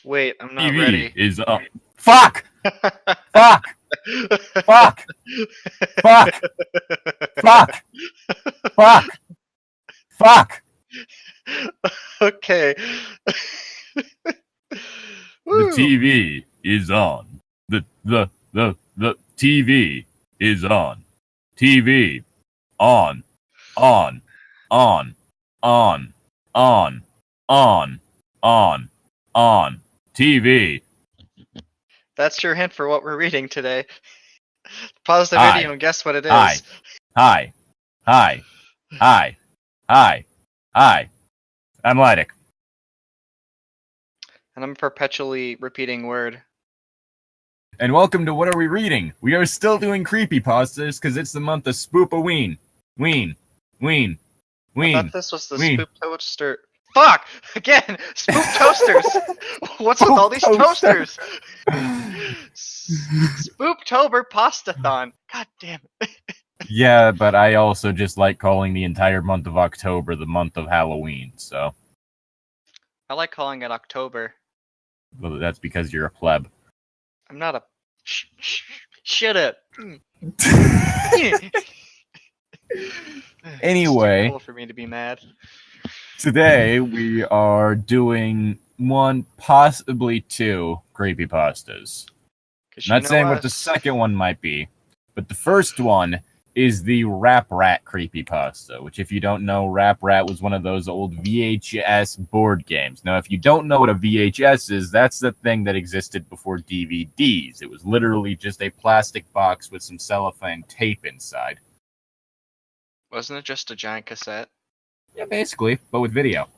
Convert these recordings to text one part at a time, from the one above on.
Wait, I'm not TV ready. is up. Fuck! Fuck! Fuck! Fuck! Fuck! Fuck! Fuck! Okay. The Woo. TV is on. The TV is on. TV on. On. On. On. On. On. On. TV. That's your hint for what we're reading today. Pause the Hi. video and guess what it is. Hi. Hi. Hi. Hi. Hi. Hi. I'm Llytic. And I'm a perpetually repeating word. And welcome to What Are We Reading? We are still doing creepypastas because it's the month of Spoopoween. Ween. Ween. Ween. I thought this was the Ween. Spoop Toaster. Fuck! Again! Spoop Toasters! What's with all these toasters? Spooptober Pastathon. God damn it. Yeah, but I also just like calling the entire month of October the month of Halloween, so. I like calling it October. Well, that's because you're a pleb. I'm not a. Shut up. Anyway. It's too cool for me to be mad. Today, we are doing one, possibly two, creepypastas. Not saying what the second one might be, but the first one is the Rap Rat creepypasta, which if you don't know, Rap Rat was one of those old VHS board games. Now, if you don't know what a VHS is, that's the thing that existed before DVDs. It was literally just a plastic box with some cellophane tape inside. Wasn't it just a giant cassette? Yeah, basically, but with video.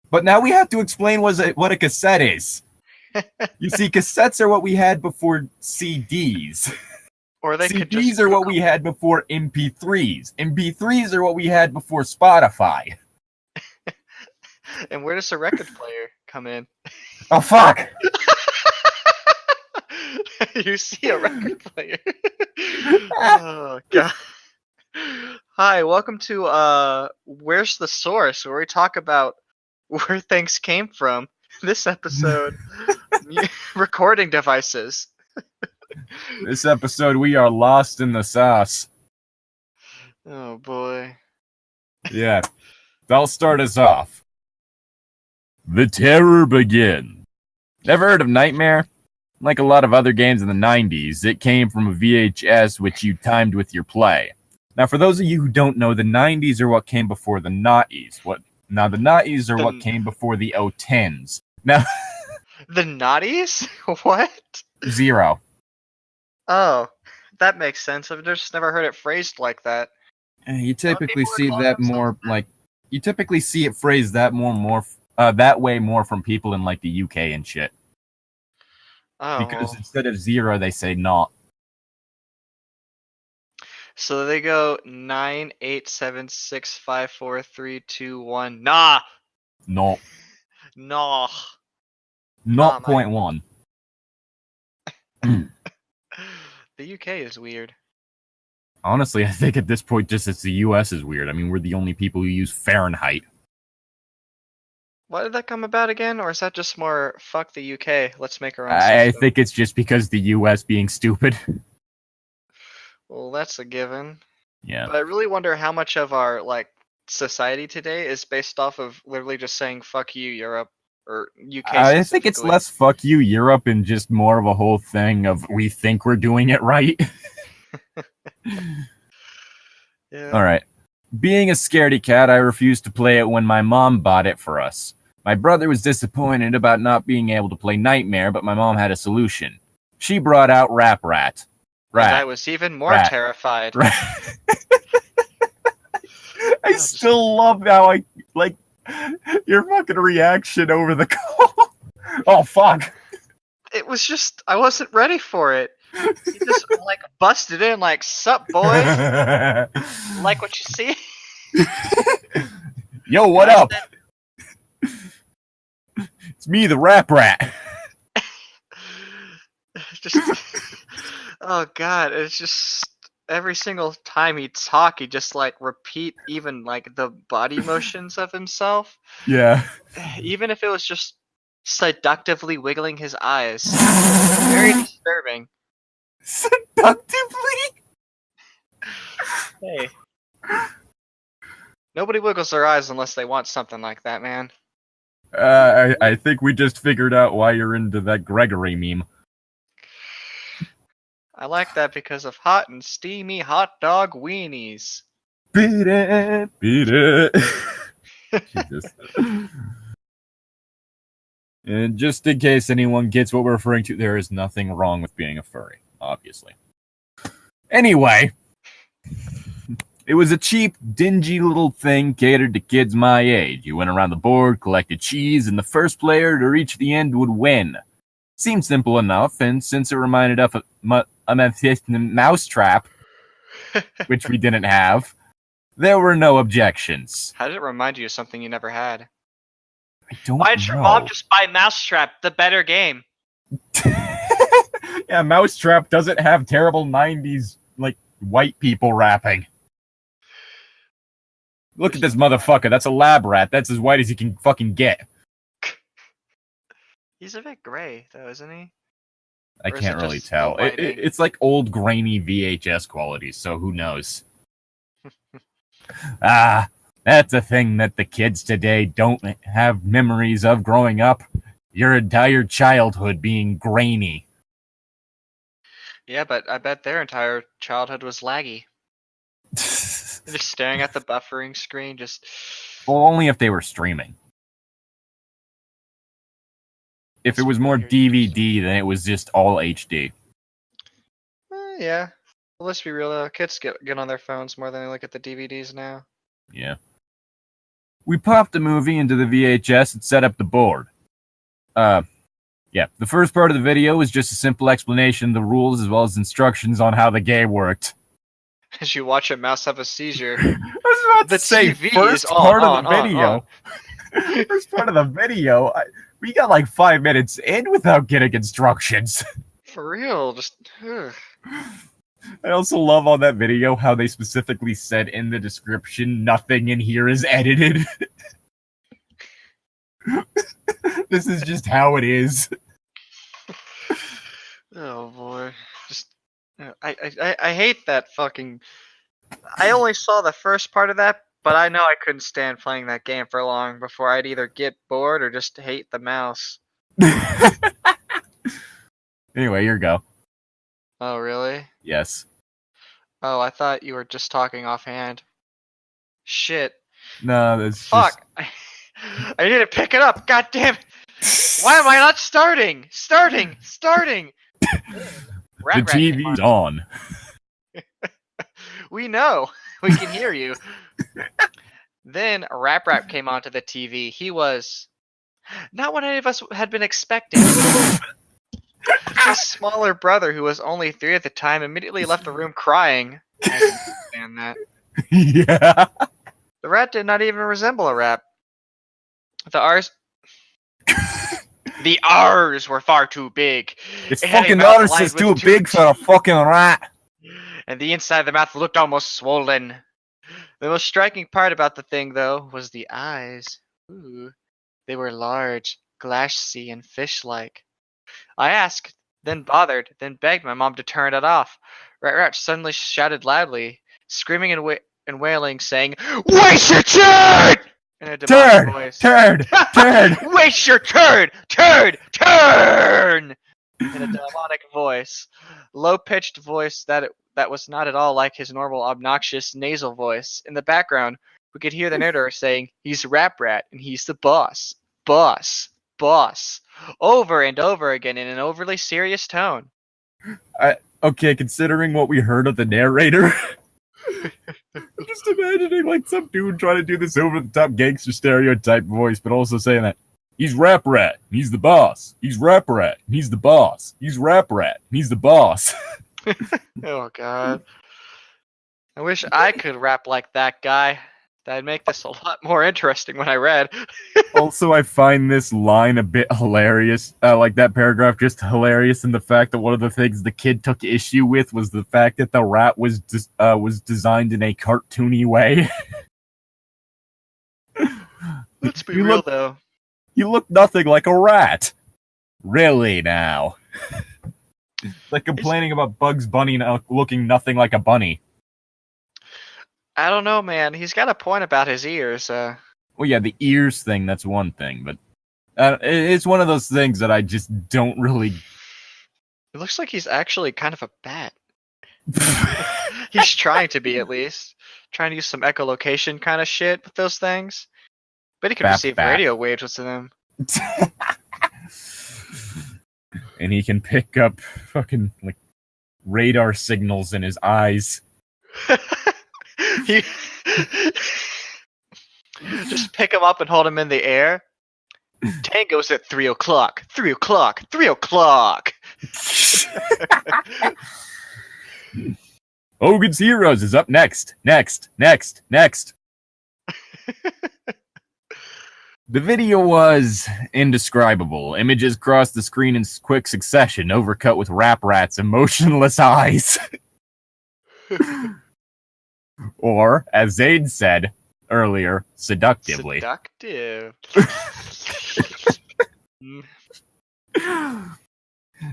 But now we have to explain what a cassette is. You see, cassettes are what we had before CDs. Or they could CDs just are what we had before MP3s. MP3s are what we had before Spotify. And where does the record player come in? Oh, fuck! You see a record player. Oh, God. Hi, welcome to Where's the Source, where we talk about where things came from. This episode, recording devices. This episode, we are lost in the sauce. Oh, boy. Yeah. I'll start us off. The terror begins. Never heard of Nightmare? Like a lot of other games in the 90s, it came from a VHS which you timed with your play. Now, for those of you who don't know, the 90s are what came before the noughties. Now, the noughties are what came before the 010s. Now, the noughties? What? Zero. Oh, that makes sense. I've just never heard it phrased like that. You typically see that more, like, you typically see it phrased that that way more from people in, like, the UK and shit. Oh, because well. Instead of zero, they say naught. So they go 9, 8, 7, 6, 5, 4, 3, 2, 1. Nah. No. Nah. 0.1. The UK is weird. Honestly, I think at this point, just as the US is weird. I mean, we're the only people who use Fahrenheit. Why did that come about again? Or is that just more fuck the UK? Let's make our own I system? think it's just because the US being stupid. Well, that's a given. Yeah. But I really wonder how much of our society today is based off of literally just saying "fuck you, Europe" or UK. I think it's less "fuck you, Europe" and just more of a whole thing of we think we're doing it right. Yeah. All right. Being a scaredy cat, I refused to play it when my mom bought it for us. My brother was disappointed about not being able to play Nightmare, but my mom had a solution. She brought out Rap Rat. And I was even more terrified. I still love how your fucking reaction over the call. Oh, fuck. It was just, I wasn't ready for it. He just, busted in sup, boys? Like what you see? Yo, what up? It's me, the Rap Rat. Just, oh god, it's just every single time he'd talk, he'd just repeat even the body motions of himself. Yeah. Even if it was just seductively wiggling his eyes. Very disturbing. Seductively? Hey. Nobody wiggles their eyes unless they want something like that, man. I think we just figured out why you're into that Gregory meme. I like that because of hot and steamy hot dog weenies. Beat it, beat it. Jesus. And just in case anyone gets what we're referring to, there is nothing wrong with being a furry, obviously. Anyway, it was a cheap, dingy little thing catered to kids my age. You went around the board, collected cheese, and the first player to reach the end would win. Seemed simple enough, and since it reminded us of a mousetrap, which we didn't have, there were no objections. How did it remind you of something you never had? I don't Why did your mom just buy Mousetrap, the better game? Yeah, Mousetrap doesn't have terrible 90s, like, white people rapping. Look at this motherfucker. That's a lab rat. That's as white as you can fucking get. He's a bit gray, though, isn't he? I can't really tell. It's like old, grainy VHS quality, so who knows? That's a thing that the kids today don't have memories of growing up. Your entire childhood being grainy. Yeah, but I bet their entire childhood was laggy. Just staring at the buffering screen, just... Well, only if they were streaming. If it was more DVD, then it was just all HD. Yeah. Well, let's be real, though. Kids get on their phones more than they look at the DVDs now. Yeah. We popped the movie into the VHS and set up the board. Yeah, the first part of the video was just a simple explanation of the rules as well as instructions on how the game worked. As you watch a mouse have a seizure. I was about to say, first part of the video. First part of the video, we got like 5 minutes in without getting instructions. For real, just... I also love on that video how they specifically said in the description, nothing in here is edited. This is just how it is. Oh boy, just I hate that fucking. I only saw the first part of that, but I know I couldn't stand playing that game for long before I'd either get bored or just hate the mouse. Anyway, your go. Oh really? Yes. Oh, I thought you were just talking offhand. Shit. No, that's fuck. I need to pick it up. God damn it! Why am I not starting? Starting. The TV's on. We know. We can hear you. Then Rap came onto the TV. He was not what any of us had been expecting. His smaller brother, who was only 3 at the time, immediately left the room crying. I didn't understand that. Yeah. The rat did not even resemble a rat. The R's were far too big. It's fucking R's is too big for a fucking rat. And the inside of the mouth looked almost swollen. The most striking part about the thing, though, was the eyes. Ooh, they were large, glassy, and fish-like. I asked, then bothered, then begged my mom to turn it off. Rat suddenly shouted loudly, screaming and wailing, saying, "Waste your turd!" In a demonic voice. Turd! Waste your turd! Turn! In a demonic voice. Low-pitched voice that was not at all like his normal obnoxious nasal voice. In the background, we could hear the narrator saying, "He's Rap Rat, and he's the boss. Boss. Over and over again in an overly serious tone. Okay, considering what we heard of the narrator, I'm just imagining like some dude trying to do this over-the-top gangster stereotype voice, but also saying that he's Rap Rat, and he's the boss. He's Rap Rat, and he's the boss. He's Rap Rat, and he's the boss. Oh, God. I wish I could rap like that guy. That'd make this a lot more interesting when I read. Also, I find this line a bit hilarious. Like that paragraph just hilarious in the fact that one of the things the kid took issue with was the fact that the rat was designed in a cartoony way. Let's be real, though. You look nothing like a rat. Really now? Like complaining about Bugs Bunny looking nothing like a bunny. I don't know, man. He's got a point about his ears. Well, yeah, the ears thing, that's one thing, but it's one of those things that I just don't really... It looks like he's actually kind of a bat. He's trying to be, at least. Trying to use some echolocation kind of shit with those things. But he can receive radio waves with them. And he can pick up fucking, like, radar signals in his eyes. Just pick him up and hold him in the air. Tango's at 3 o'clock. 3 o'clock. 3 o'clock. Hogan's Heroes is up next. Next. The video was indescribable. Images crossed the screen in quick succession, overcut with rap rats and motionless eyes. Or, as Zayd said earlier, seductively. Seductive.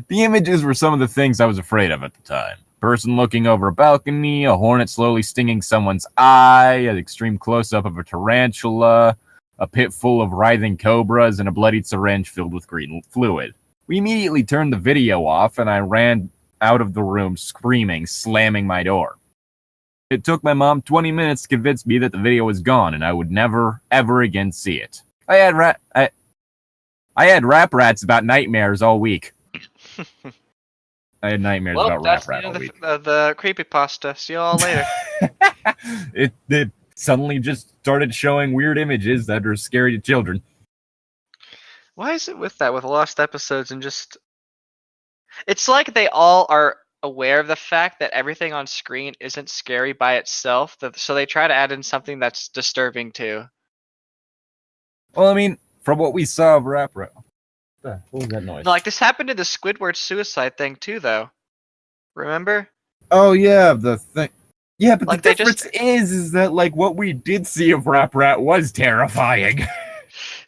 The images were some of the things I was afraid of at the time. Person looking over a balcony, a hornet slowly stinging someone's eye, an extreme close-up of a tarantula, a pit full of writhing cobras, and a bloodied syringe filled with green fluid. We immediately turned the video off, and I ran out of the room screaming, slamming my door. It took my mom 20 minutes to convince me that the video was gone, and I would never, ever again see it. I had rap rats about nightmares all week. I had nightmares about rap rat all week. The creepypasta. See you all later. It suddenly just started showing weird images that are scary to children. Why is it with that, with lost episodes and just... It's like they all are aware of the fact that everything on screen isn't scary by itself, so they try to add in something that's disturbing too. Well, I mean, from what we saw of rap rat... What was that noise? No, like, this happened in the Squidward suicide thing too, though. Remember? Oh, yeah, the thing... Yeah, but like, the difference is that, like, what we did see of Rap Rat was terrifying.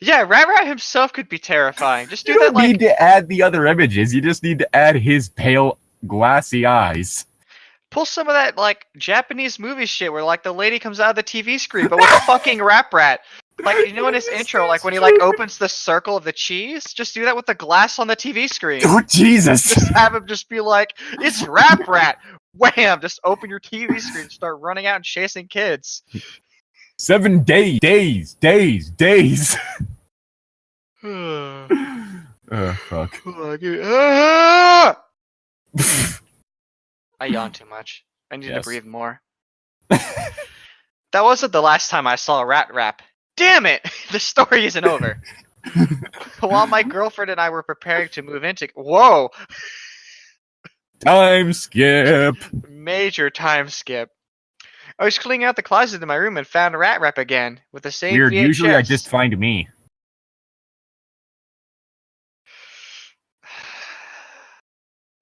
Yeah, Rap Rat himself could be terrifying. Just do you that, don't need to add the other images. You just need to add his pale, glassy eyes. Pull some of that, like, Japanese movie shit where, like, the lady comes out of the TV screen, but with a fucking Rap Rat. Like, you know in his intro, like, when he, like, opens the circle of the cheese? Just do that with the glass on the TV screen. Oh, Jesus! Just have him just be like, it's Rap Rat! Wham! Just open your TV screen and start running out and chasing kids. 7 days. Oh, fuck. I yawn too much. I need to breathe more. That wasn't the last time I saw a rat rap. Damn it! The story isn't over. While my girlfriend and I were preparing to move into... Whoa! Time skip. Major time skip. I was cleaning out the closet in my room and found Rat Rap again with the same Weird. VHS. Usually I just find me.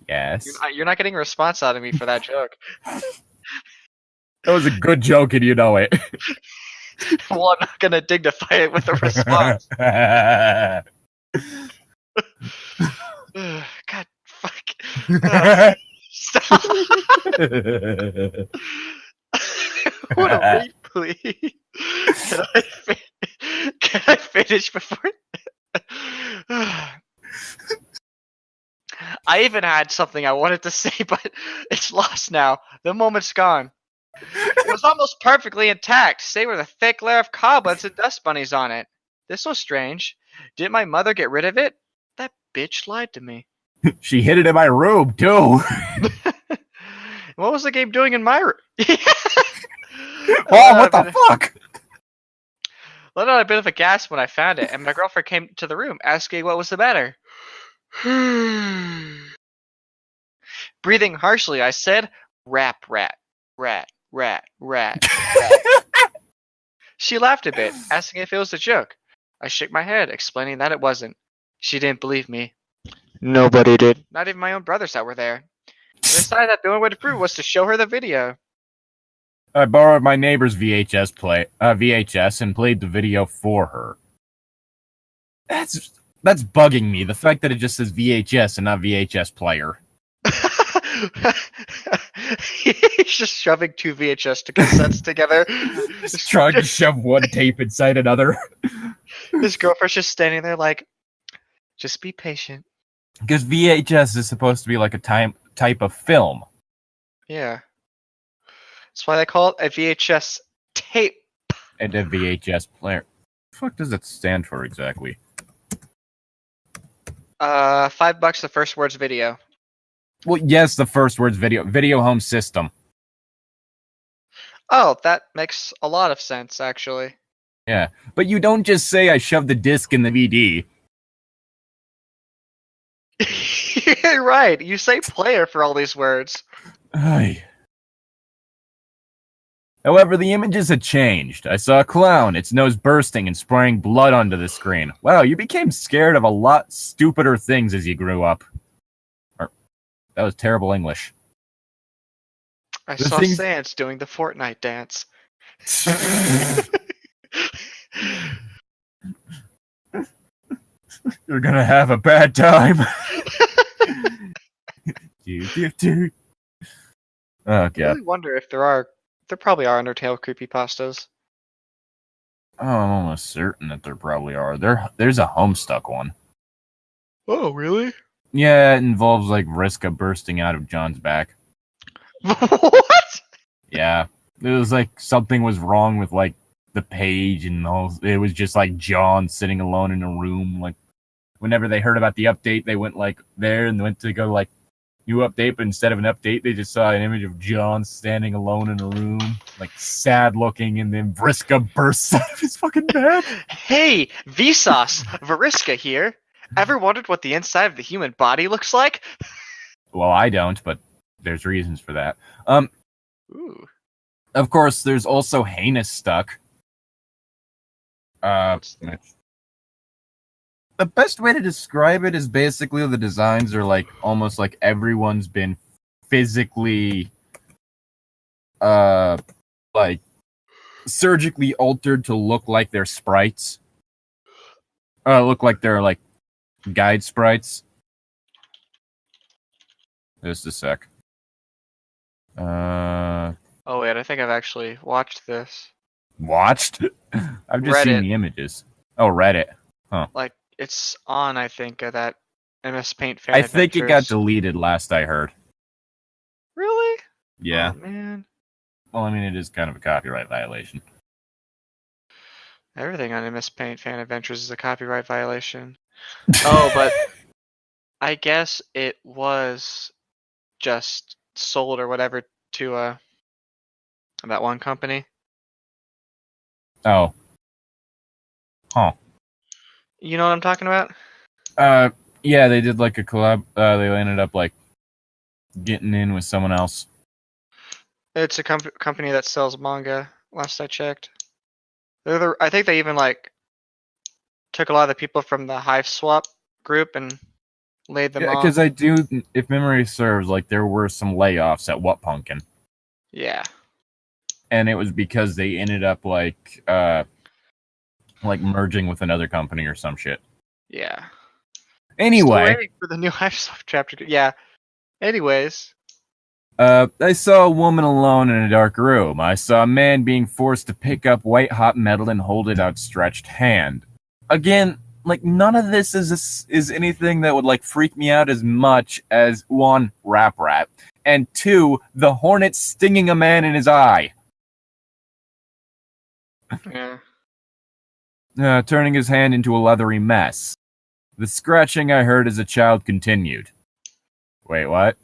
Yes. You're not getting a response out of me for that joke. That was a good joke and you know it. Well, I'm not gonna dignify it with a response. God, fuck. Stop. What a wait, please. Can I finish before? I even had something I wanted to say, but it's lost now. The moment's gone. It was almost perfectly intact, save with a thick layer of cobwebs and dust bunnies on it. This was strange. Didn't my mother get rid of it? That bitch lied to me. She hid it in my room, too. What was the game doing in my room? Oh, what the fuck? Let out a bit of a gasp when I found it, and my girlfriend came to the room, asking what was the matter. Breathing harshly, I said, Rap rat, rat, rat, rat, rat. She laughed a bit, asking if it was a joke. I shook my head, explaining that it wasn't. She didn't believe me. Nobody did. Not even my own brothers that were there. I decided that the only way to prove it was to show her the video. I borrowed my neighbor's VHS and played the video for her. That's bugging me. The fact that it just says VHS and not VHS player. He's just shoving two VHS cassettes together. Just trying to shove one tape inside another. His girlfriend's just standing there like, just be patient. Because VHS is supposed to be like a type of film. Yeah. That's why they call it a VHS tape. And a VHS player. What the fuck does it stand for exactly? $5 the first word's video. Well, yes, the first word's video home system. Oh, that makes a lot of sense, actually. Yeah, but you don't just say I shoved the disc in the VD. You're right. You say player for all these words. Ay. However, the images had changed. I saw a clown, its nose bursting and spraying blood onto the screen. Wow, you became scared of a lot stupider things as you grew up. That was terrible English. I saw Sans doing the Fortnite dance. You're gonna have a bad time. Oh, God. I really wonder if there probably are Undertale creepypastas. Oh, I'm almost certain that there probably are. There's a Homestuck one. Oh, really? Yeah, it involves, like, Vriska bursting out of John's back. What? Yeah. It was, like, something was wrong with, like, the page, and it was just, like, John sitting alone in a room. Like, whenever they heard about the update, they went, like, there and went to go, like, new update, but instead of an update, they just saw an image of John standing alone in a room, like, sad-looking, and then Vriska bursts out of his fucking bed. Hey, Vsauce, Vriska here. Ever wondered what the inside of the human body looks like? Well, I don't, but there's reasons for that. Ooh. Of course, there's also Heinous Stuck. The best way to describe it is basically the designs are like almost like everyone's been physically like surgically altered to look like they're sprites. Look like they're like guide sprites. Just a sec. Oh wait, I think I've actually watched this. Watched? I've just seen the images. Oh, Reddit. Huh. Like, it's on, I think, that MS Paint fan I think Adventures. it got deleted last I heard. Really? Yeah. Oh, man. Well, I mean, it is kind of a copyright violation. Everything on MS Paint fan Adventures is a copyright violation. Oh, but I guess it was just sold or whatever to that one company. Oh. Huh. You know what I'm talking about? Yeah, they did like a collab. They ended up like getting in with someone else. It's a company that sells manga. Last I checked, I think they even like took a lot of the people from the Hive Swap group and laid them off. Because I do, if memory serves, like there were some layoffs at What Punkin'. Yeah. And it was because they ended up like merging with another company or some shit. Yeah. Anyway. Still waiting for the new Hive Swap chapter. Yeah. Anyways. I saw a woman alone in a dark room. I saw a man being forced to pick up white hot metal and hold it outstretched hand. Again, like none of this is anything that would like freak me out as much as one, Rap Rat, and two, the hornet stinging a man in his eye. Yeah. Turning his hand into a leathery mess. The scratching I heard as a child continued. Wait, what?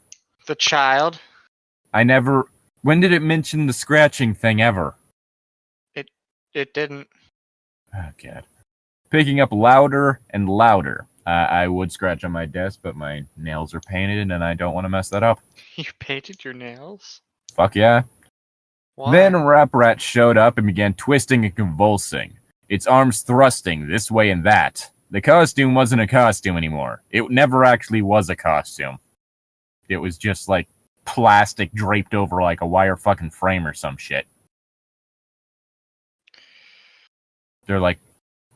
The child? When did it mention the scratching thing ever? It didn't. Oh, God. Picking up louder and louder. I would scratch on my desk, but my nails are painted and I don't want to mess that up. You painted your nails? Fuck yeah. Why? Then Rap Rat showed up and began twisting and convulsing, its arms thrusting this way and that. The costume wasn't a costume anymore. It never actually was a costume. It was just like plastic draped over like a wire fucking frame or some shit. They're like,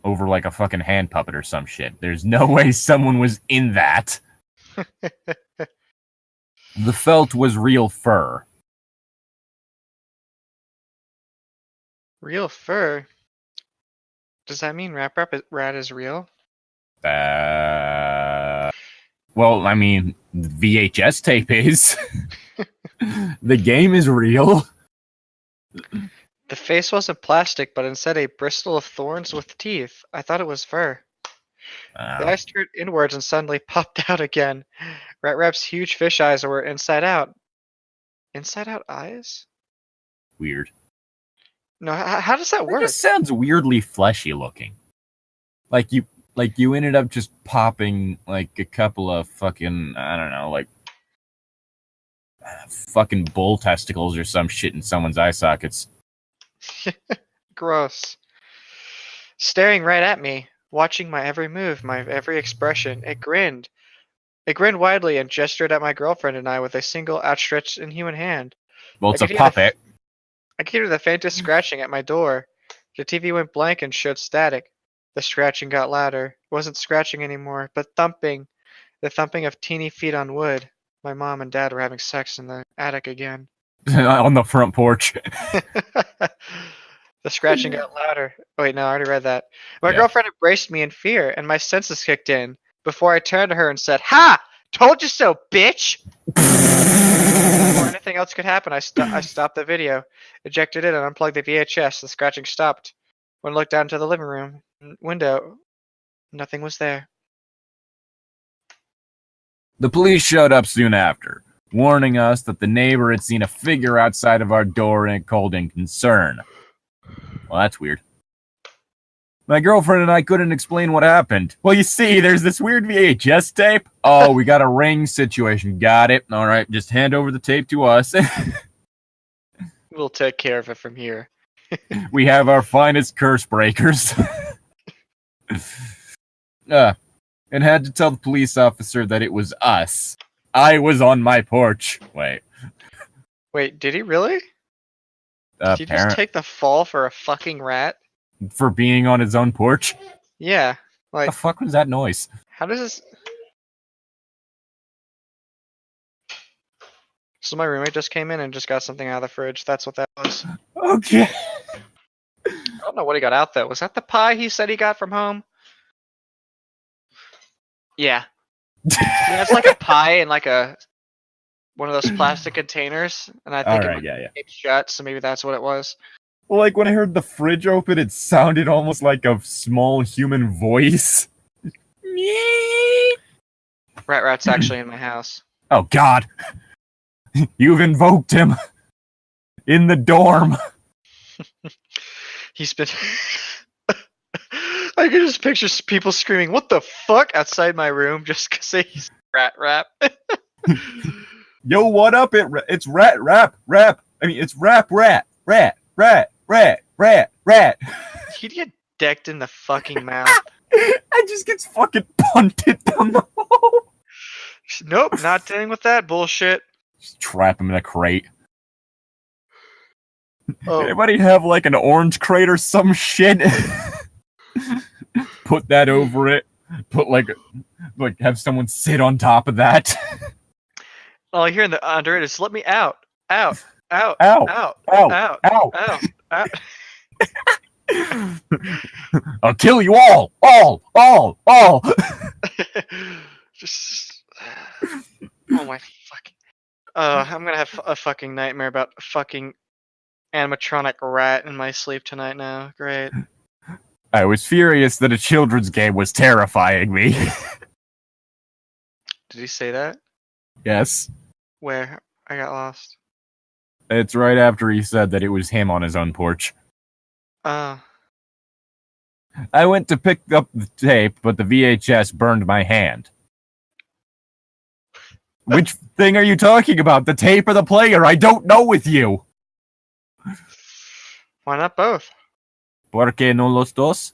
over like a fucking hand puppet or some shit. There's no way someone was in that. The felt was real fur. Real fur? Does that mean Rat is real? Well, I mean, VHS tape is. The game is real. The face wasn't plastic, but instead a bristle of thorns with teeth. I thought it was fur. The eyes turned inwards and suddenly popped out again. Rat's huge fish eyes were inside out. Inside out eyes? Weird. No, how does that work? It just sounds weirdly fleshy looking. Like you ended up just popping like a couple of fucking, I don't know, like fucking bull testicles or some shit in someone's eye sockets. Gross. Staring right at me, watching my every move, my every expression. It grinned. It grinned widely and gestured at my girlfriend and I with a single outstretched inhuman hand. Well, it's a puppet. I could hear the faintest scratching at my door. The TV went blank and showed static. The scratching got louder. It wasn't scratching anymore, but thumping. The thumping of teeny feet on wood. My mom and dad were having sex in the attic again. On the front porch. The scratching got louder. Oh, wait, no, I already read that. My girlfriend embraced me in fear, and my senses kicked in. Before I turned to her and said, "Ha! Told you so, bitch!" Before anything else could happen, I stopped the video, ejected it, and unplugged the VHS. The scratching stopped. When I looked out into the living room window, nothing was there. The police showed up soon after, warning us that the neighbor had seen a figure outside of our door and called in concern. Well, that's weird. My girlfriend and I couldn't explain what happened. Well, you see, there's this weird VHS tape. Oh, we got a ring situation. Got it. All right, just hand over the tape to us. We'll take care of it from here. We have our finest curse breakers. And had to tell the police officer that it was us. I was on my porch. Wait, did he really? Did he just take the fall for a fucking rat? For being on his own porch? Yeah. Like, what the fuck was that noise? How does this... So my roommate just came in and just got something out of the fridge. That's what that was. Okay. I don't know what he got out, though. Was that the pie he said he got from home? Yeah. He has like a pie in like one of those plastic containers, and I think it shut, so maybe that's what it was. Well, like when I heard the fridge open, it sounded almost like a small human voice. Rat's actually in my house. Oh God. You've invoked him. In the dorm. He's been... I can just picture people screaming, "What the fuck?" outside my room just because he's Rat. Yo, what up? It's Rat. I mean, it's Rat. He'd get decked in the fucking mouth. I just gets fucking punted down the hole. Nope, not dealing with that bullshit. Just trap him in a crate. Oh. Anybody have like an orange crate or some shit? Put that over it. Put like have someone sit on top of that. All I hear under it is "Let me out, out, out, ow, out, ow, out, ow, out, out." I'll kill you all. Just oh my fucking. I'm gonna have a fucking nightmare about a fucking animatronic rat in my sleep tonight now. Great. I was furious that a children's game was terrifying me. Did he say that? Yes. Where? I got lost. It's right after he said that it was him on his own porch. I went to pick up the tape, but the VHS burned my hand. Which thing are you talking about? The tape or the player? I don't know with you. Why not both? ¿Por qué no los dos?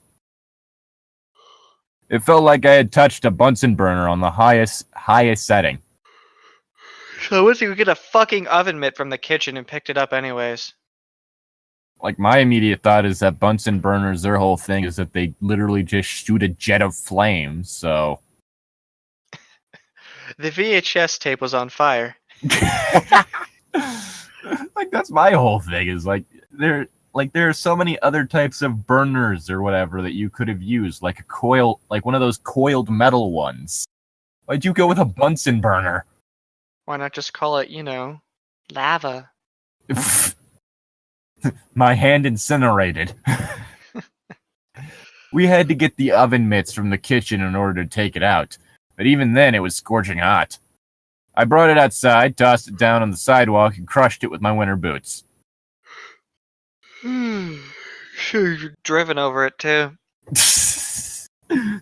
It felt like I had touched a Bunsen burner on the highest setting. So what if you get a fucking oven mitt from the kitchen and picked it up anyways? Like, my immediate thought is that Bunsen burners, their whole thing is that they literally just shoot a jet of flame, so... The VHS tape was on fire. Like, that's my whole thing, is there are so many other types of burners or whatever that you could have used, like a coil, like one of those coiled metal ones. Why'd you go with a Bunsen burner? Why not just call it, lava? My hand incinerated. We had to get the oven mitts from the kitchen in order to take it out, but even then it was scorching hot. I brought it outside, tossed it down on the sidewalk, and crushed it with my winter boots. Sure, you've driven over it too.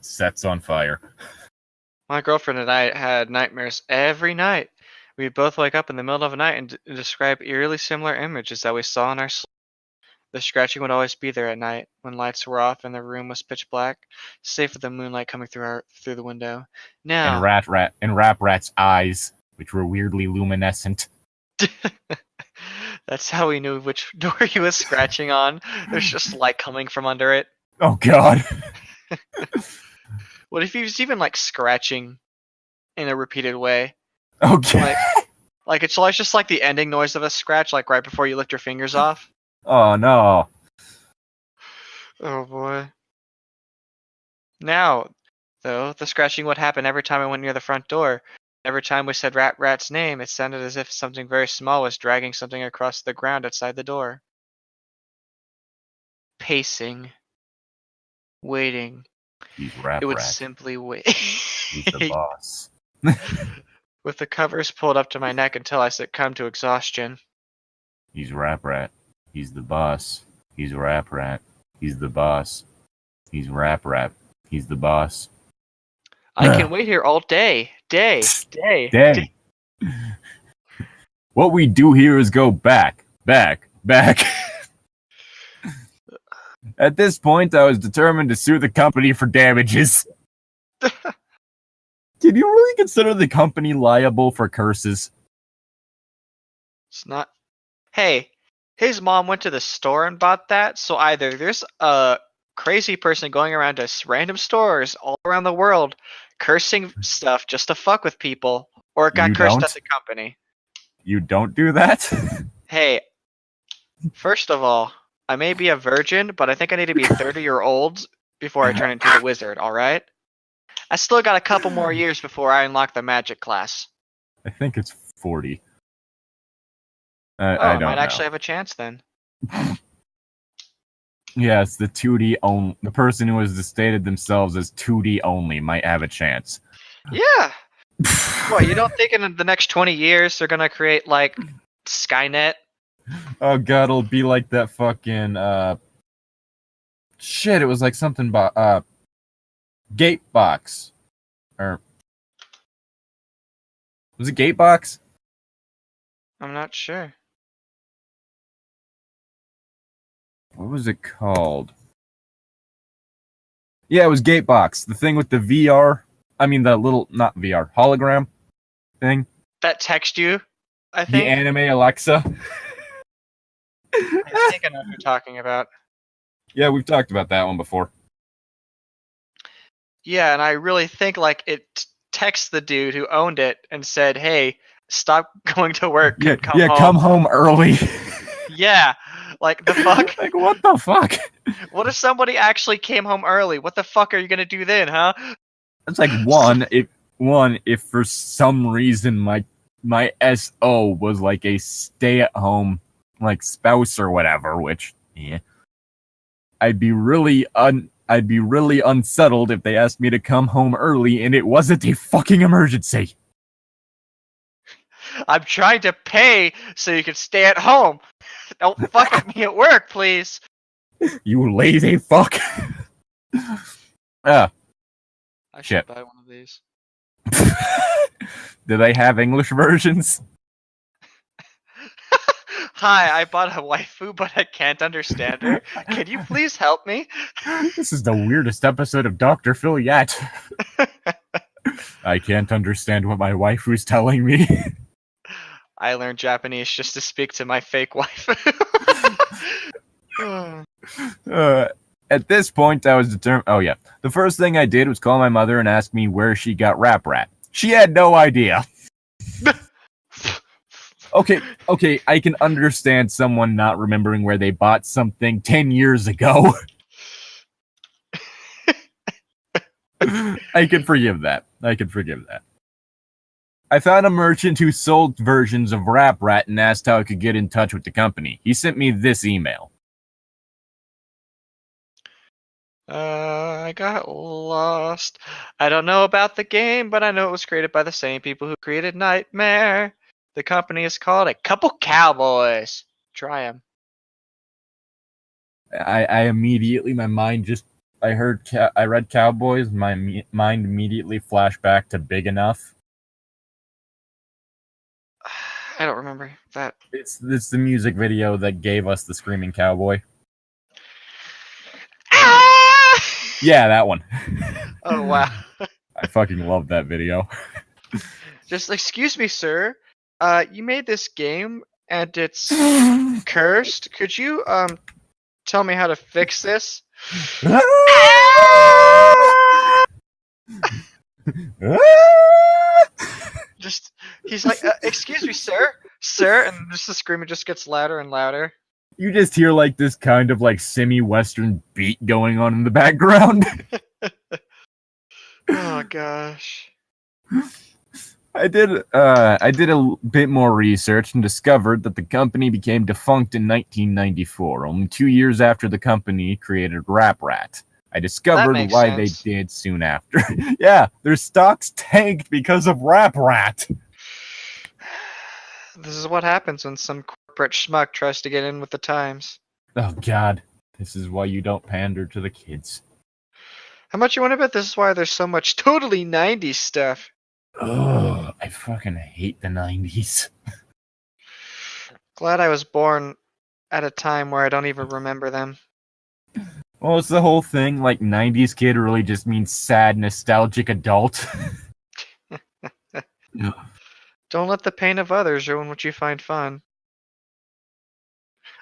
Sets on fire. My girlfriend and I had nightmares every night. We'd both wake up in the middle of the night and describe eerily similar images that we saw in our sleep. The scratching would always be there at night, when lights were off and the room was pitch black, save for the moonlight coming through the window. Now, and Rap Rat's eyes, which were weirdly luminescent. That's how we knew which door he was scratching on. There's just light coming from under it. Oh God. What if he was even scratching in a repeated way? Okay. Like it's always just the ending noise of a scratch, right before you lift your fingers off. Oh no. Oh boy. Now, though, the scratching would happen every time I went near the front door. Every time we said Rat's name, it sounded as if something very small was dragging something across the ground outside the door. Pacing. Waiting. He's Rap It would Rat. simply wait. He's the boss. With the covers pulled up to my neck until I succumbed to exhaustion. He's Rap Rat. He's the boss. He's Rap Rat. He's the boss. He's Rap Rat. He's the boss. I can wait here all day. Day. What we do here is go back. At this point, I was determined to sue the company for damages. Can you really consider the company liable for curses? It's not. Hey, his mom went to the store and bought that, so either there's a crazy person going around to random stores all around the world cursing stuff just to fuck with people, or it got cursed at the company. You don't do that? Hey, first of all, I may be a virgin, but I think I need to be 30-year-old before I turn into the wizard, alright? I still got a couple more years before I unlock the magic class. I think it's 40. I might actually have a chance then. Yes, the 2D only. The person who has stated themselves as 2D only might have a chance. Yeah. What, you don't think in the next 20 years they're gonna create Skynet? Oh God, it'll be like that fucking shit. It was like something about Gatebox, or was it Gatebox? I'm not sure. What was it called? Yeah, it was Gatebox. The thing with the VR. I mean, the little, not VR, hologram thing. That text you, I think? The anime Alexa. I think I know what you're talking about. Yeah, we've talked about that one before. Yeah, and I really think it texts the dude who owned it and said, "Hey, stop going to work. Yeah, come home. Come home early." Yeah, the fuck? What the fuck? What if somebody actually came home early? What the fuck are you gonna do then, huh? It's if for some reason my SO was a stay-at-home spouse or whatever, which I'd be really unsettled if they asked me to come home early and it wasn't a fucking emergency. I'm trying to pay so you can stay at home. Don't fuck with me at work, please. You lazy fuck. I should buy one of these. Do they have English versions? Hi, I bought a waifu, but I can't understand her. Can you please help me? This is the weirdest episode of Dr. Phil yet. I can't understand what my waifu's telling me. I learned Japanese just to speak to my fake wife. At this point, I was determined. Oh, yeah. The first thing I did was call my mother and ask me where she got Rap Rat. She had no idea. Okay, I can understand someone not remembering where they bought something 10 years ago. I can forgive that. I found a merchant who sold versions of Rap Rat and asked how I could get in touch with the company. He sent me this email. I got lost. I don't know about the game, but I know it was created by the same people who created Nightmare. The company is called A Couple Cowboys. Try them. I immediately, my mind just, I read Cowboys, my mind immediately flashed back to Big Enough. I don't remember that. It's the music video that gave us the Screaming Cowboy. Ah! Yeah, that one. Oh, wow. I fucking love that video. Just excuse me, sir. You made this game and it's cursed. Could you tell me how to fix this? Just he's like, excuse me, sir, and just the screaming just gets louder and louder. You just hear like this kind of like semi-western beat going on in the background. Oh gosh. I did a bit more research and discovered that the company became defunct in 1994, only 2 years after the company created Rap Rat. I discovered why they did soon after. Yeah, their stocks tanked because of Rap Rat. This is what happens when some corporate schmuck tries to get in with the times. Oh god, this is why you don't pander to the kids. How much you want to bet this is why there's so much totally 90s stuff? Oh, I fucking hate the 90s. Glad I was born at a time where I don't even remember them. Well, it's the whole thing, like 90s kid really just means sad, nostalgic adult. Don't let the pain of others ruin what you find fun.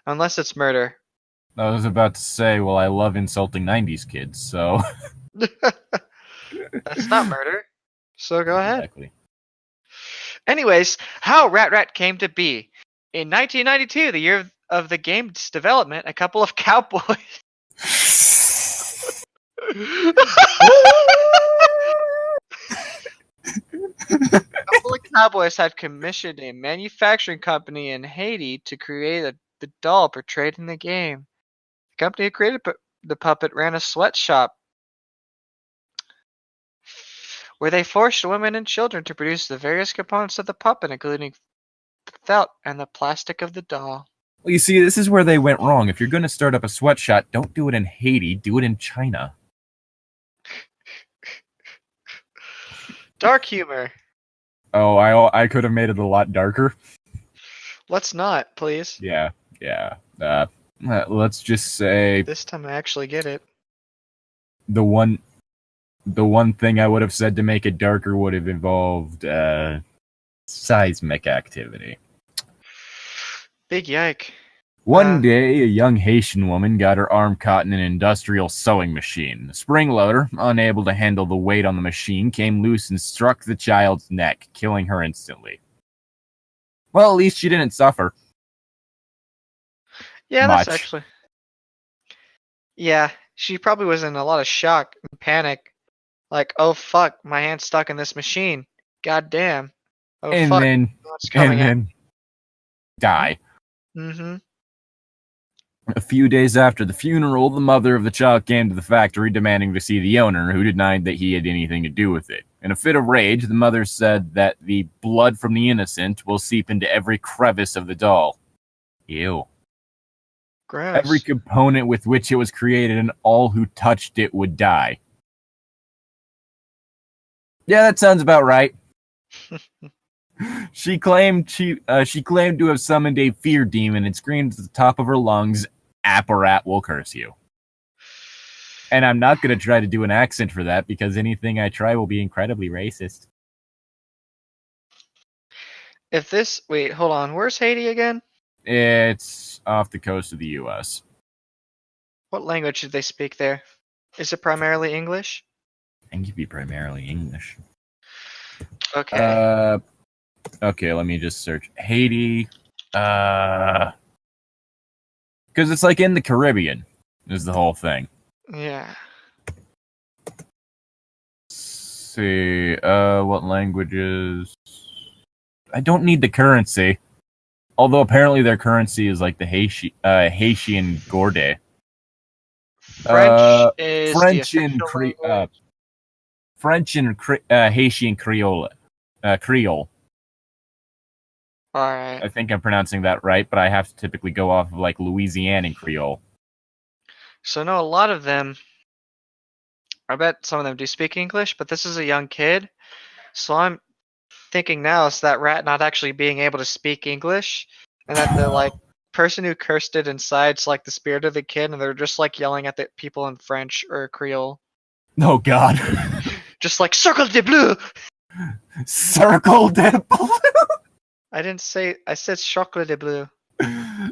Unless it's murder. I was about to say, well, I love insulting 90s kids, so... That's not murder. So go ahead. Exactly. Anyways, how Rat Rat came to be. In 1992, the year of the game's development, a couple of cowboys... A couple of cowboys had commissioned a manufacturing company in Haiti to create the doll portrayed in the game. The company who created the puppet ran a sweatshop where they forced women and children to produce the various components of the puppet, including the felt and the plastic of the doll. Well, you see, this is where they went wrong. If you're going to start up a sweatshop, don't do it in Haiti, do it in China. Dark humor. Oh, I could have made it a lot darker. Let's not, please. Yeah. Let's just say... This time I actually get it. The one thing I would have said to make it darker would have involved seismic activity. Big yike. One day, a young Haitian woman got her arm caught in an industrial sewing machine. The spring loader, unable to handle the weight on the machine, came loose and struck the child's neck, killing her instantly. Well, at least she didn't suffer. Yeah, much. That's actually... Yeah, she probably was in a lot of shock and panic. Like, oh fuck, my hand's stuck in this machine. God damn. Oh and fuck, then die. Mm-hmm. A few days after the funeral, the mother of the child came to the factory demanding to see the owner, who denied that he had anything to do with it. In a fit of rage, the mother said that the blood from the innocent will seep into every crevice of the doll. Ew. Gross. Every component with which it was created and all who touched it would die. Yeah, that sounds about right. She claimed to have summoned a fear demon and screamed at the top of her lungs, "Apparat will curse you." And I'm not going to try to do an accent for that because anything I try will be incredibly racist. Wait, hold on. Where's Haiti again? It's off the coast of the U.S. What language did they speak there? Is it primarily English? I think it'd be primarily English. Okay. Okay, let me just search. Haiti. Because it's like in the Caribbean, is the whole thing. Yeah. Let's see. What languages? I don't need the currency. Although apparently their currency is like the Haitian Gourde. French is the French official language. French and Haitian Creole. Creole. All right. I think I'm pronouncing that right, but I have to typically go off of like Louisianan Creole. So no, a lot of them. I bet some of them do speak English, but this is a young kid, so I'm thinking now is that rat not actually being able to speak English, and that the like person who cursed it inside's like the spirit of the kid, and they're just like yelling at the people in French or Creole. Oh God! Just like Circle de Bleu. Circle de Bleu. I didn't say. I said Chocolat de Bleu. I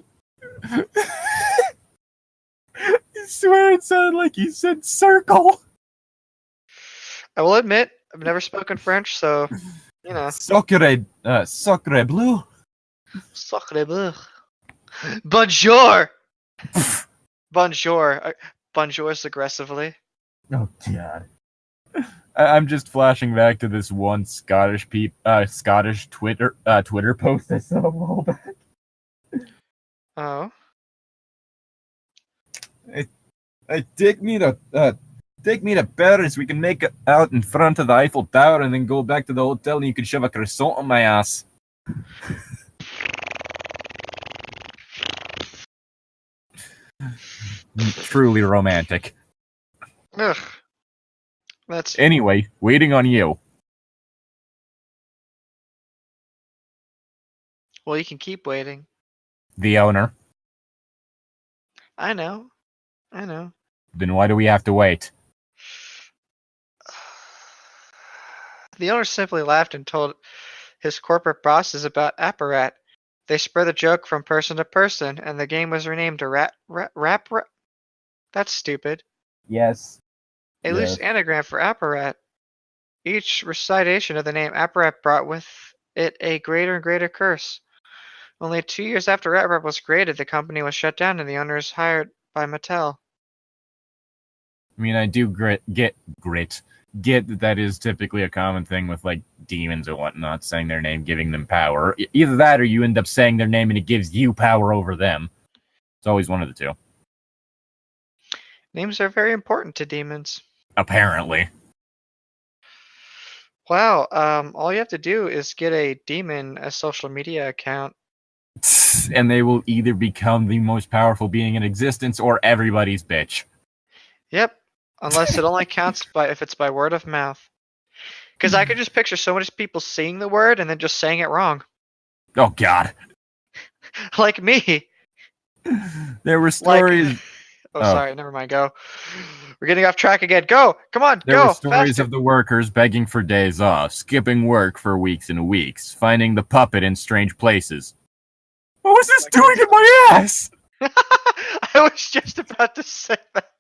swear it sounded like you said circle. I will admit, I've never spoken French, so you know. Sacre bleu. Sacre bleu. Bonjour. Bonjour. Bonjours aggressively. Oh God. I'm just flashing back to this one Scottish Twitter post I saw a while back. Oh. Take me to Paris. We can make it out in front of the Eiffel Tower and then go back to the hotel and you can shove a croissant on my ass. Truly romantic. Ugh. That's Anyway, waiting on you. well, you can keep waiting. The owner. I know. Then why do we have to wait? The owner simply laughed and told his corporate bosses about Apparat. They spread the joke from person to person, and the game was renamed to Rap. That's stupid. Yes. A loose anagram for Apparat. Each recitation of the name Apparat brought with it a greater and greater curse. Only 2 years after Apparat was created, the company was shut down and the owners hired by Mattel. I mean, I do get that is typically a common thing with like demons or whatnot, saying their name, giving them power. Either that or you end up saying their name and it gives you power over them. It's always one of the two. Names are very important to demons. Apparently. Wow, all you have to do is get a demon a social media account. And they will either become the most powerful being in existence or everybody's bitch. Yep, unless it only counts if it's by word of mouth. Because I could just picture so many people seeing the word and then just saying it wrong. Oh God. Like me. There were stories... Sorry, never mind, go. We're getting off track again. Go! Come on, There go! were stories faster. of the workers begging for days off, skipping work for weeks and weeks, finding the puppet in strange places. What was this doing in my ass? I was just about to say that.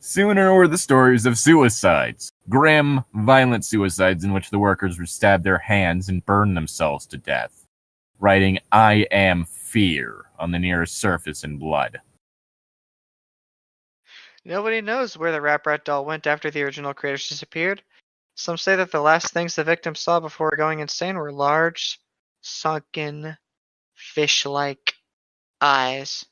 Sooner were the stories of suicides. Grim, violent suicides in which the workers would stab their hands and burn themselves to death, writing "I am fear" on the nearest surface in blood. Nobody knows where the Rap Rat doll went after the original creators disappeared. Some say that the last things the victims saw before going insane were large, sunken, fish-like eyes.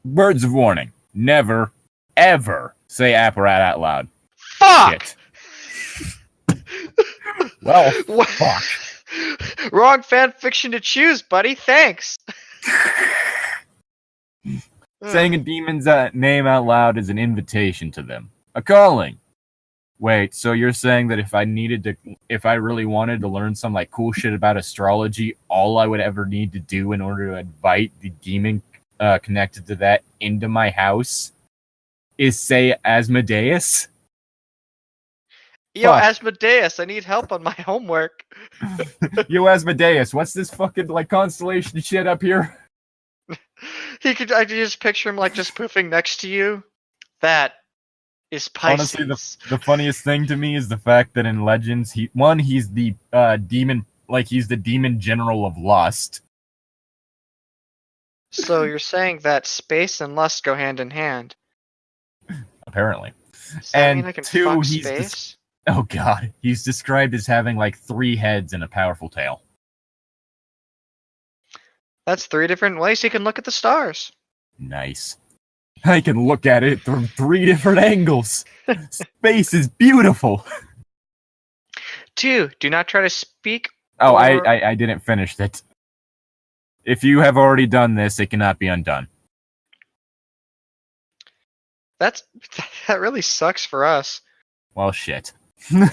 Words of warning. Never, ever say Apparat out loud. Fuck! Well, fuck. Wrong fan fiction to choose, buddy. Thanks. Saying a demon's name out loud is an invitation to them. A calling. Wait, so you're saying that if I really wanted to learn some like cool shit about astrology, all I would ever need to do in order to invite the demon connected to that into my house is say Asmodeus? Yo, Asmodeus, I need help on my homework. Yo, Asmodeus, what's this fucking like constellation shit up here? I could just picture him like just poofing next to you. That is Pisces. Honestly, the funniest thing to me is the fact that in Legends, he's the demon, like he's the demon general of lust. So you're saying that space and lust go hand in hand? Apparently. Does that mean And I can two, fuck space? oh god, he's described as having like 3 heads and a powerful tail. That's 3 different ways you can look at the stars. Nice. I can look at it from 3 different angles. Space is beautiful. 2, do not try to speak. Oh, I didn't finish that. If you have already done this, it cannot be undone. That really sucks for us. Well, shit. 2,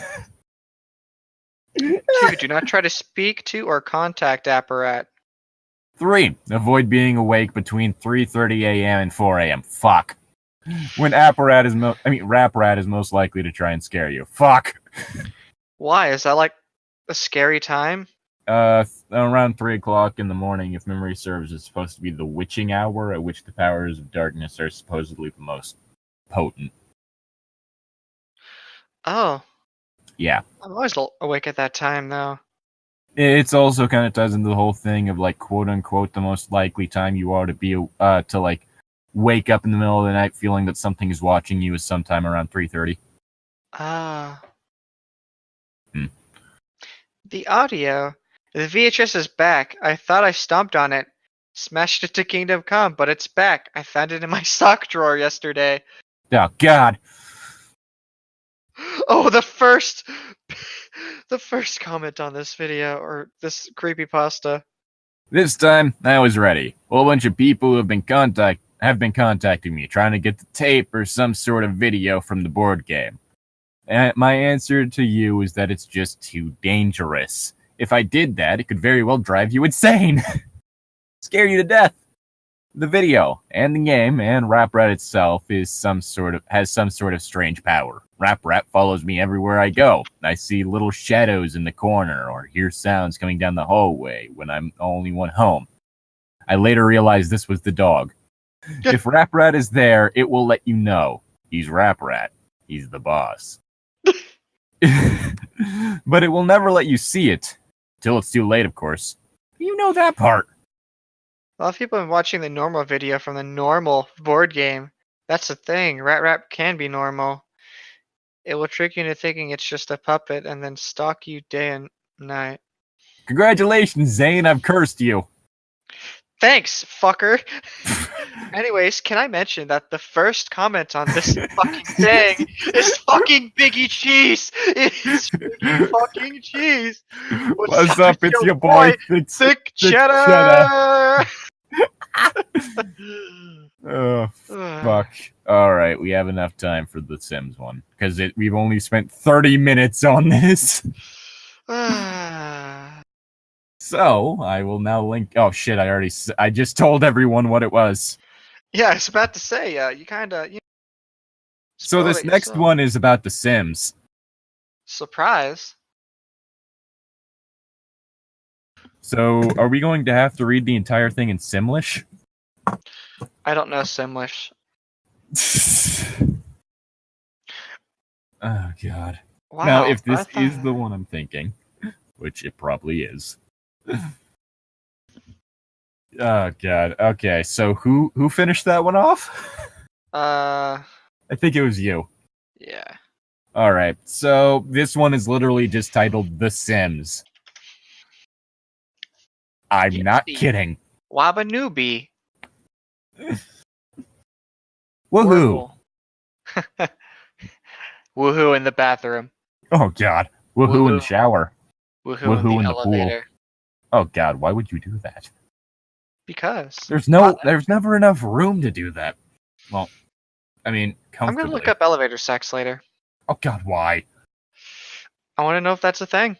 do not try to speak to or contact Apparat. 3, avoid being awake between 3:30 a.m. and 4 a.m. Fuck. When Raprat is most likely to try and scare you. Fuck. Why? Is that like a scary time? Around 3 o'clock in the morning, if memory serves, is supposed to be the witching hour at which the powers of darkness are supposedly the most potent. Oh. Yeah. I'm always awake at that time, though. It's also kind of ties into the whole thing of, like, quote-unquote, the most likely time you are to be, to, like, wake up in the middle of the night feeling that something is watching you is sometime around 3:30. Ah. Hmm. The audio. The VHS is back. I thought I stomped on it. Smashed it to Kingdom Come, but it's back. I found it in my sock drawer yesterday. Oh, God. Oh, the first comment on this video, or this creepypasta. This time, I was ready. A whole bunch of people who have been contacting me, trying to get the tape or some sort of video from the board game. And my answer to you is that it's just too dangerous. If I did that, it could very well drive you insane. Scare you to death. The video and the game and Raprat itself has some sort of strange power. Raprat follows me everywhere I go. I see little shadows in the corner or hear sounds coming down the hallway when I'm the only one home. I later realized this was the dog. If Raprat is there, it will let you know. He's Raprat. He's the boss. But it will never let you see it. Till it's too late, of course. You know that part. A lot of people have been watching the normal video from the normal board game. That's the thing. Rat can be normal. It will trick you into thinking it's just a puppet and then stalk you day and night. Congratulations, Zane. I've cursed you. Thanks, fucker. Anyways, can I mention that the first comment on this fucking thing is fucking Biggie Cheese? It's Biggie fucking Cheese. What's up? It's your boy, Thick Cheddar. Oh, fuck. Alright, we have enough time for the Sims one. Because we've only spent 30 minutes on this. So, I will now link... Oh, shit, I just told everyone what it was. Yeah, I was about to say, you kind of... So this next one is about The Sims. Surprise. So, are we going to have to read the entire thing in Simlish? I don't know Simlish. Oh, God. Wow, now, if this is the one I'm thinking, which it probably is. Oh, God. Okay, so who finished that one off? I think it was you. Yeah. Alright, so this one is literally just titled The Sims. I'm not kidding. Wabanooby. Woohoo! Woohoo in the bathroom. Oh, God. Woohoo in the shower. Woohoo in the elevator. Pool. Oh, God, why would you do that? Because. There's never enough room to do that. Well, I mean, comfortably. I'm gonna look up elevator sex later. Oh, God, why? I want to know if that's a thing.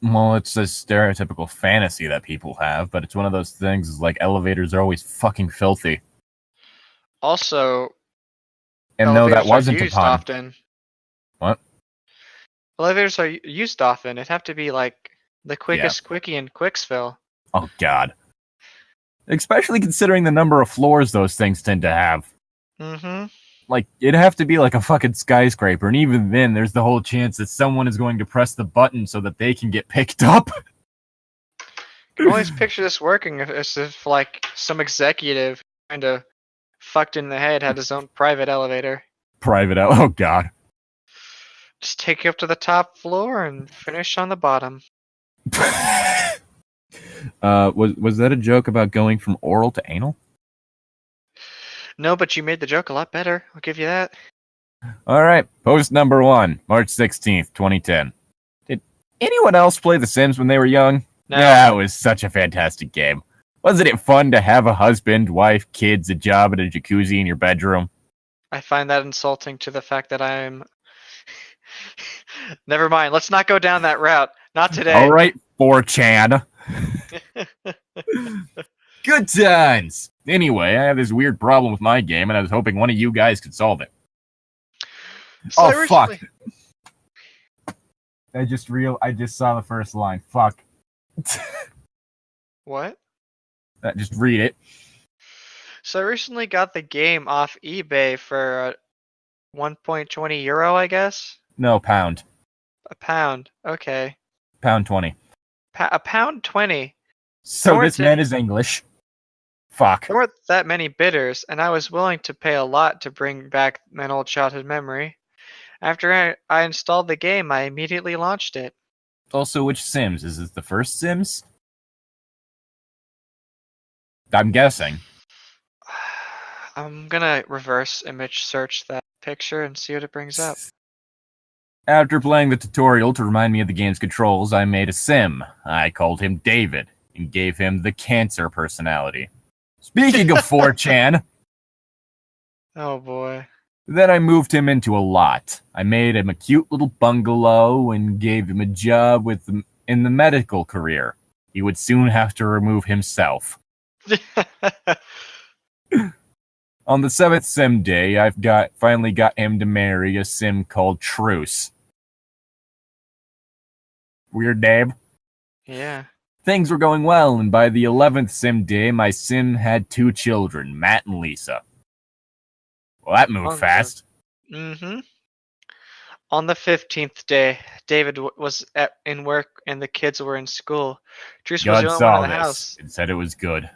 Well, it's a stereotypical fantasy that people have, but it's one of those things like elevators are always fucking filthy. Also, and no, that wasn't used a pun. Often. What? Elevators are used often. It'd have to be like the quickest quickie in Quicksville. Oh, God. Especially considering the number of floors those things tend to have. Mm-hmm. Like, it'd have to be like a fucking skyscraper, and even then, there's the whole chance that someone is going to press the button so that they can get picked up. I can always picture this working as if, like, some executive kind of fucked in the head had his own private elevator. Oh god. Just take you up to the top floor and finish on the bottom. Was that a joke about going from oral to anal? No, but you made the joke a lot better. I'll give you that. Alright, post number 1, March 16th, 2010. Did anyone else play The Sims when they were young? No. Yeah, it was such a fantastic game. Wasn't it fun to have a husband, wife, kids, a job, and a jacuzzi in your bedroom? I find that insulting to the fact that I'm... Never mind, let's not go down that route. Not today. Alright, 4chan. Good times! Anyway, I have this weird problem with my game, and I was hoping one of you guys could solve it. So fuck. I just saw the first line. Fuck. What? Just read it. So I recently got the game off eBay for 1.20 euro, I guess? No, pound. A pound. Okay. £1.20. A pound 20. So this man is English. Fuck. There weren't that many bidders, and I was willing to pay a lot to bring back an old childhood memory. After I installed the game, I immediately launched it. Also, which Sims? Is this the first Sims? I'm guessing. I'm gonna reverse image search that picture and see what it brings up. After playing the tutorial to remind me of the game's controls, I made a Sim. I called him David, and gave him the cancer personality. Speaking of 4chan... Oh boy. Then I moved him into a lot. I made him a cute little bungalow and gave him a job in the medical career. He would soon have to remove himself. On the 7th Sim day, finally got him to marry a Sim called Truce. Weird name. Yeah. Things were going well, and by the 11th Sim day, my Sim had 2 children, Matt and Lisa. Well, that moved fast. Mm-hmm. On the 15th day, David was in work and the kids were in school. Truce was the only one in the house. And said it was good.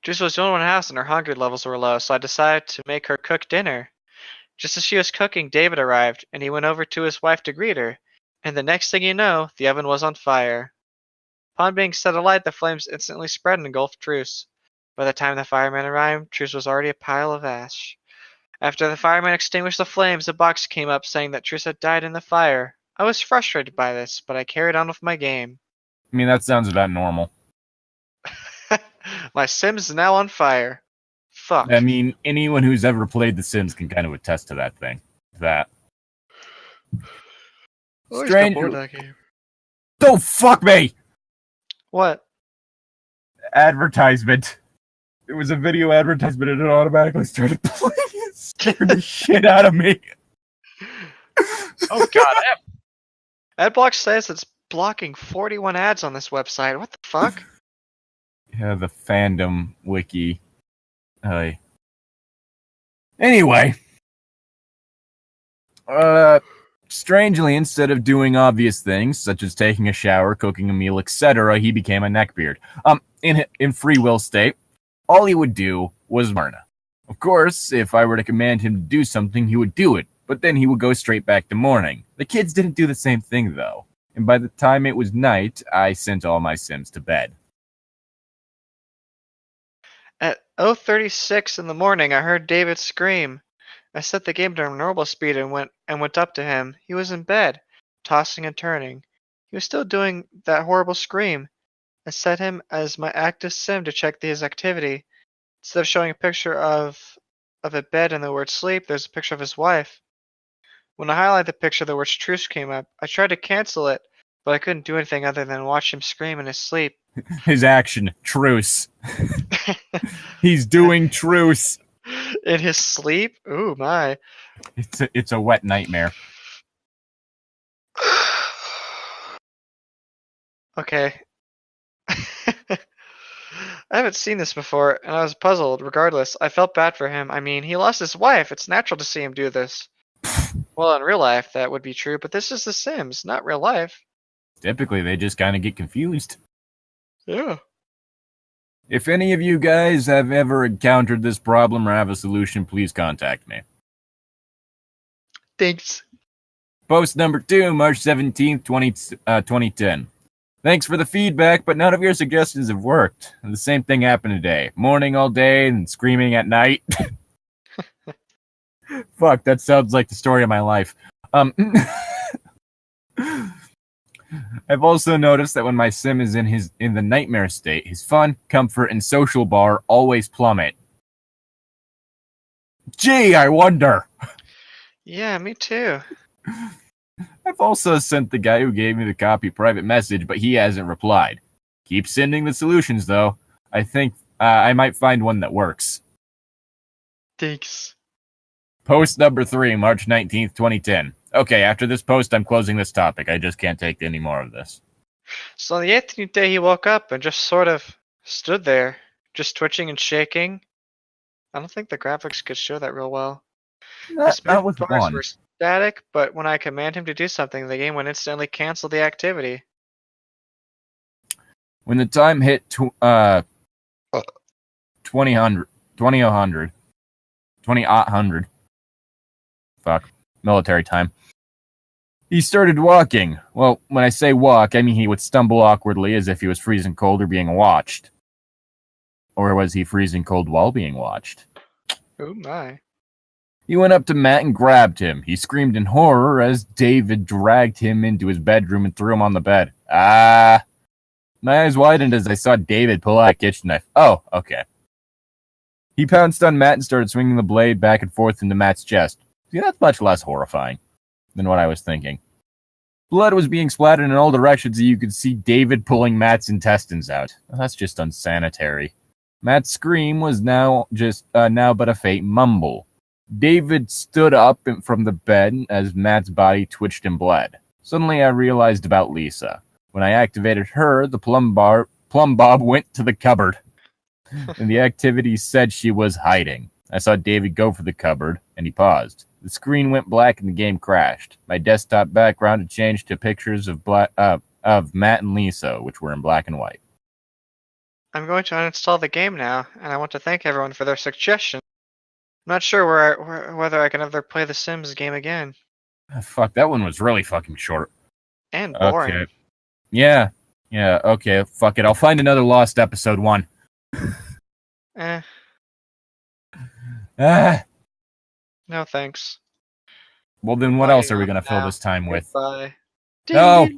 Truce was the only one in the house and her hunger levels were low, so I decided to make her cook dinner. Just as she was cooking, David arrived, and he went over to his wife to greet her. And the next thing you know, the oven was on fire. Upon being set alight, the flames instantly spread and engulfed Truce. By the time the firemen arrived, Truce was already a pile of ash. After the firemen extinguished the flames, a box came up saying that Truce had died in the fire. I was frustrated by this, but I carried on with my game. I mean, that sounds about normal. My Sims is now on fire. Fuck. I mean, anyone who's ever played The Sims can kind of attest to that thing. Strange. That game. Don't fuck me! What? Advertisement. It was a video advertisement and it automatically started playing. It scared the shit out of me. Oh god. Adblock says it's blocking 41 ads on this website. What the fuck? Yeah, the fandom wiki. Anyway. Strangely, instead of doing obvious things, such as taking a shower, cooking a meal, etc., he became a neckbeard. In free will state, all he would do was Myrna. Of course, if I were to command him to do something, he would do it, but then he would go straight back to mourning. The kids didn't do the same thing, though, and by the time it was night, I sent all my Sims to bed. At 0:36 in the morning, I heard David scream. I set the game to normal speed and went up to him. He was in bed, tossing and turning. He was still doing that horrible scream. I set him as my active sim to check his activity. Instead of showing a picture of a bed and the word sleep, there's a picture of his wife. When I highlighted the picture, the word truce came up. I tried to cancel it, but I couldn't do anything other than watch him scream in his sleep. His action, truce. He's doing truce. In his sleep? Ooh, my. It's a wet nightmare. Okay. I haven't seen this before, and I was puzzled. Regardless, I felt bad for him. I mean, he lost his wife. It's natural to see him do this. Well, in real life, that would be true, but this is The Sims, not real life. Typically, they just kind of get confused. Yeah. If any of you guys have ever encountered this problem or have a solution, please contact me. Thanks. Post number 2, March 17th, 2010. Thanks for the feedback, but none of your suggestions have worked. The same thing happened today. Morning all day and screaming at night. Fuck, that sounds like the story of my life. I've also noticed that when my sim is in the nightmare state, his fun, comfort, and social bar always plummet. Gee, I wonder. Yeah, me too. I've also sent the guy who gave me the copy private message, but he hasn't replied. Keep sending the solutions, though. I think I might find one that works. Thanks. Post number 3, March 19th, 2010. Okay, after this post, I'm closing this topic. I just can't take any more of this. So on the 18th day, he woke up and just sort of stood there, just twitching and shaking. I don't think the graphics could show that real well. Not with bars one. were static, but when I command him to do something, the game would instantly cancel the activity. When the time hit 2000, fuck, military time, he started walking. Well, when I say walk, I mean he would stumble awkwardly as if he was freezing cold or being watched. Or was he freezing cold while being watched? Oh my. He went up to Matt and grabbed him. He screamed in horror as David dragged him into his bedroom and threw him on the bed. Ah. My eyes widened as I saw David pull out a kitchen knife. Oh, okay. He pounced on Matt and started swinging the blade back and forth into Matt's chest. See, that's much less horrifying than what I was thinking. Blood was being splattered in all directions and you could see David pulling Matt's intestines out. That's just unsanitary. Matt's scream was now but a faint mumble. David stood up from the bed as Matt's body twitched and bled. Suddenly I realized about Lisa. When I activated her, the plumb bob went to the cupboard. And the activity said she was hiding. I saw David go for the cupboard, and he paused. The screen went black and the game crashed. My desktop background had changed to pictures of Matt and Lisa, which were in black and white. I'm going to uninstall the game now, and I want to thank everyone for their suggestions. I'm not sure whether I can ever play the Sims game again. Fuck, that one was really fucking short. And boring. Okay. Yeah, okay, fuck it. I'll find another lost episode 1. No thanks. Well, then what else are we going to fill this time with? Goodbye. No!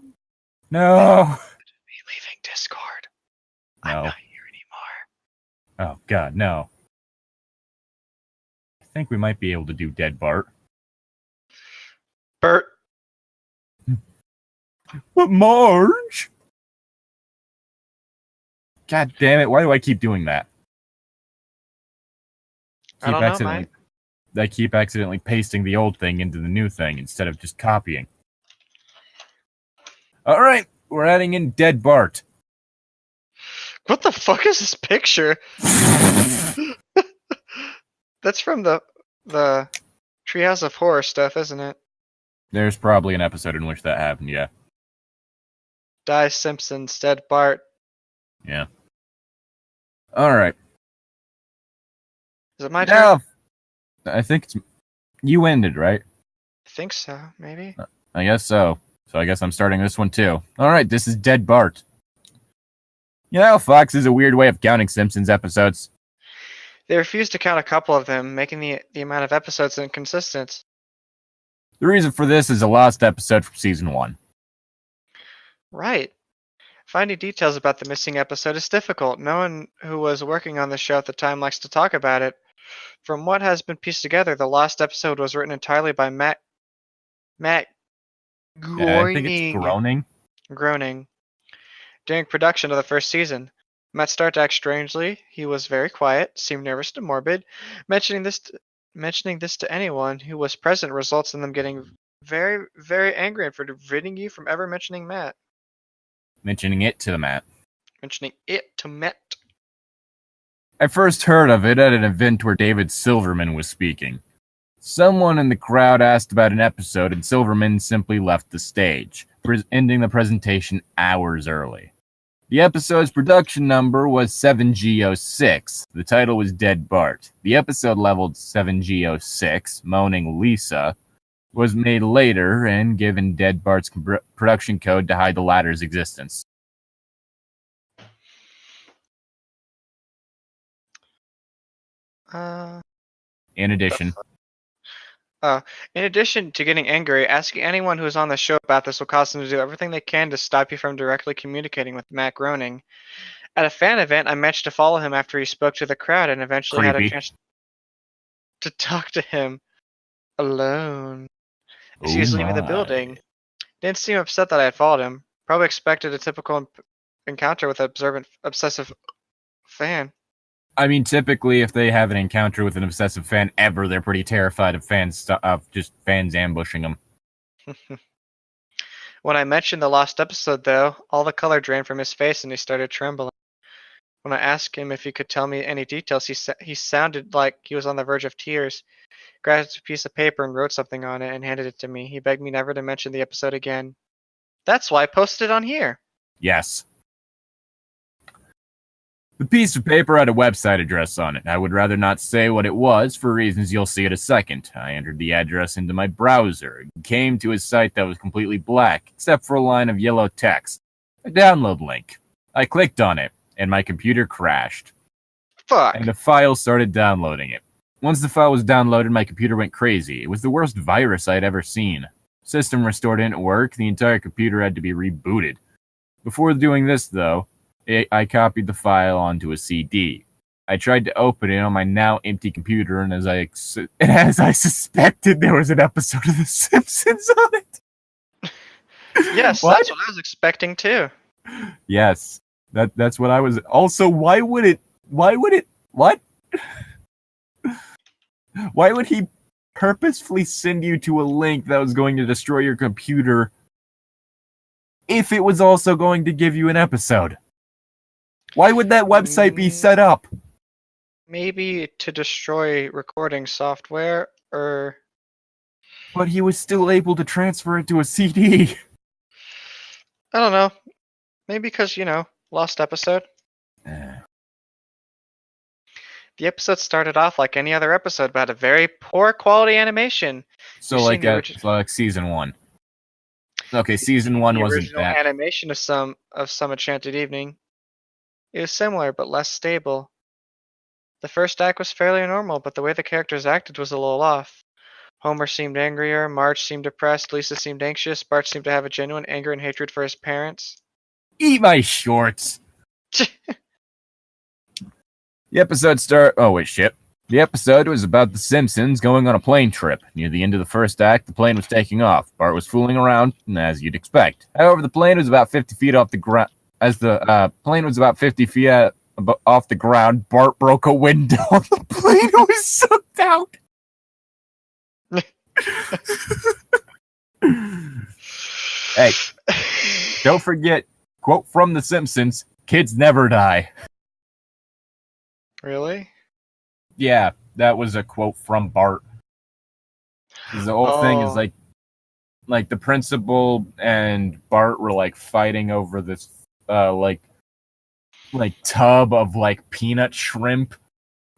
No! Me leaving Discord. No. I'm not here anymore. Oh, God, no. I think we might be able to do Dead Bart. Bert. But Marge! God damn it, why do I keep doing that? I don't know, Mike. I keep accidentally pasting the old thing into the new thing instead of just copying. Alright, we're adding in Dead Bart. What the fuck is this picture? That's from the Treehouse of Horror stuff, isn't it? There's probably an episode in which that happened, yeah. Die Simpsons, Dead Bart. Yeah. Alright. Is it my turn? I think it's... You ended, right? I think so, maybe. I guess so. So I guess I'm starting this one too. Alright, this is Dead Bart. You know, Fox is a weird way of counting Simpsons episodes. They refused to count a couple of them, making the amount of episodes inconsistent. The reason for this is a lost episode from season 1. Right. Finding details about the missing episode is difficult. No one who was working on the show at the time likes to talk about it. From what has been pieced together, the lost episode was written entirely by Matt Groening. Yeah, I think it's Groening. During production of the first season, Matt started to act strangely. He was very quiet, seemed nervous and morbid. Mentioning this to anyone who was present results in them getting very, very angry and forbidding you from ever mentioning Matt. Mentioning it to Matt. Mentioning it to Matt. I first heard of it at an event where David Silverman was speaking. Someone in the crowd asked about an episode, and Silverman simply left the stage, ending the presentation hours early. The episode's production number was 7G06. The title was Dead Bart. The episode leveled 7G06, Moaning Lisa, was made later and given Dead Bart's production code to hide the latter's existence. In addition to getting angry, asking anyone who is on the show about this will cause them to do everything they can to stop you from directly communicating with Matt Groening. At a fan event, I managed to follow him after he spoke to the crowd and eventually had a chance to talk to him alone as he was leaving the building. Didn't seem upset that I had followed him. Probably expected a typical encounter with an obsessive fan. I mean, typically, if they have an encounter with an obsessive fan ever, they're pretty terrified of fans ambushing them. When I mentioned the lost episode, though, all the color drained from his face and he started trembling. When I asked him if he could tell me any details, he sounded like he was on the verge of tears. Grabbed a piece of paper and wrote something on it and handed it to me. He begged me never to mention the episode again. That's why I posted it on here. Yes. The piece of paper had a website address on it. I would rather not say what it was for reasons you'll see in a second. I entered the address into my browser and came to a site that was completely black, except for a line of yellow text. A download link. I clicked on it, and my computer crashed. Fuck. And the file started downloading it. Once the file was downloaded, my computer went crazy. It was the worst virus I'd ever seen. System restore didn't work. The entire computer had to be rebooted. Before doing this, though, I copied the file onto a CD. I tried to open it on my now empty computer, and as I suspected, there was an episode of The Simpsons on it. Yes, that's what I was expecting too. Yes, that's what I was. Also, why would he purposefully send you to a link that was going to destroy your computer if it was also going to give you an episode? Why would that website be set up? Maybe to destroy recording software, or... But he was still able to transfer it to a CD. I don't know. Maybe because, lost episode. The episode started off like any other episode, but had a very poor quality animation. So like season 1. Okay, season 1 wasn't that. The original animation of some Enchanted Evening. It was similar, but less stable. The first act was fairly normal, but the way the characters acted was a little off. Homer seemed angrier, Marge seemed depressed, Lisa seemed anxious, Bart seemed to have a genuine anger and hatred for his parents. Eat my shorts! The episode The episode was about the Simpsons going on a plane trip. Near the end of the first act, the plane was taking off. Bart was fooling around, as you'd expect. However, the plane was about 50 feet off the ground. As the plane was about 50 feet off the ground, Bart broke a window on the plane and was sucked out. Hey, don't forget, quote from The Simpsons, kids never die. Really? Yeah, that was a quote from Bart. The whole thing is like the principal and Bart were like fighting over this like tub of like peanut shrimp.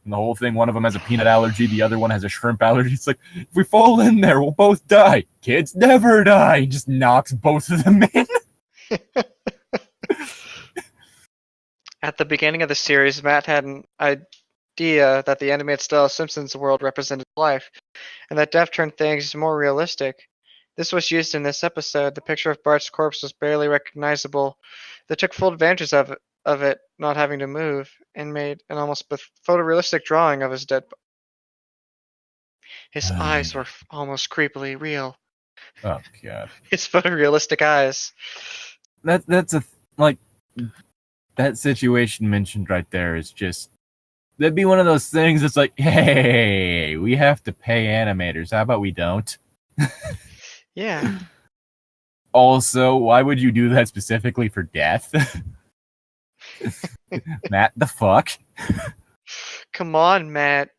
And the whole thing, one of them has a peanut allergy, the other one has a shrimp allergy. It's like, if we fall in there, we'll both die. Kids never die. He just knocks both of them in. At the beginning of the series, Matt had an idea that the animated style Simpsons world represented life, and that death turned things more realistic. This was used in this episode. The picture of Bart's corpse was barely recognizable. They took full advantage of it not having to move, and made an almost photorealistic drawing of his dead body. His eyes were almost creepily real. Oh god. His photorealistic eyes. That's that situation mentioned right there is just, that'd be one of those things that's like, hey, we have to pay animators. How about we don't? Yeah. Also, why would you do that specifically for death? Matt, the fuck? Come on, Matt.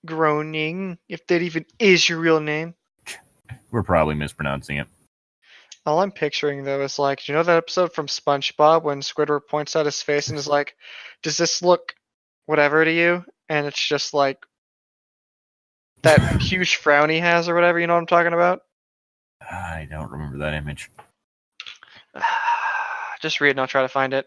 Groening, if that even is your real name. We're probably mispronouncing it. All I'm picturing, though, is like, you know that episode from SpongeBob when Squidward points out his face and is like, does this look whatever to you? And it's just like that huge frown he has or whatever, you know what I'm talking about? I don't remember that image. Just read and I'll try to find it.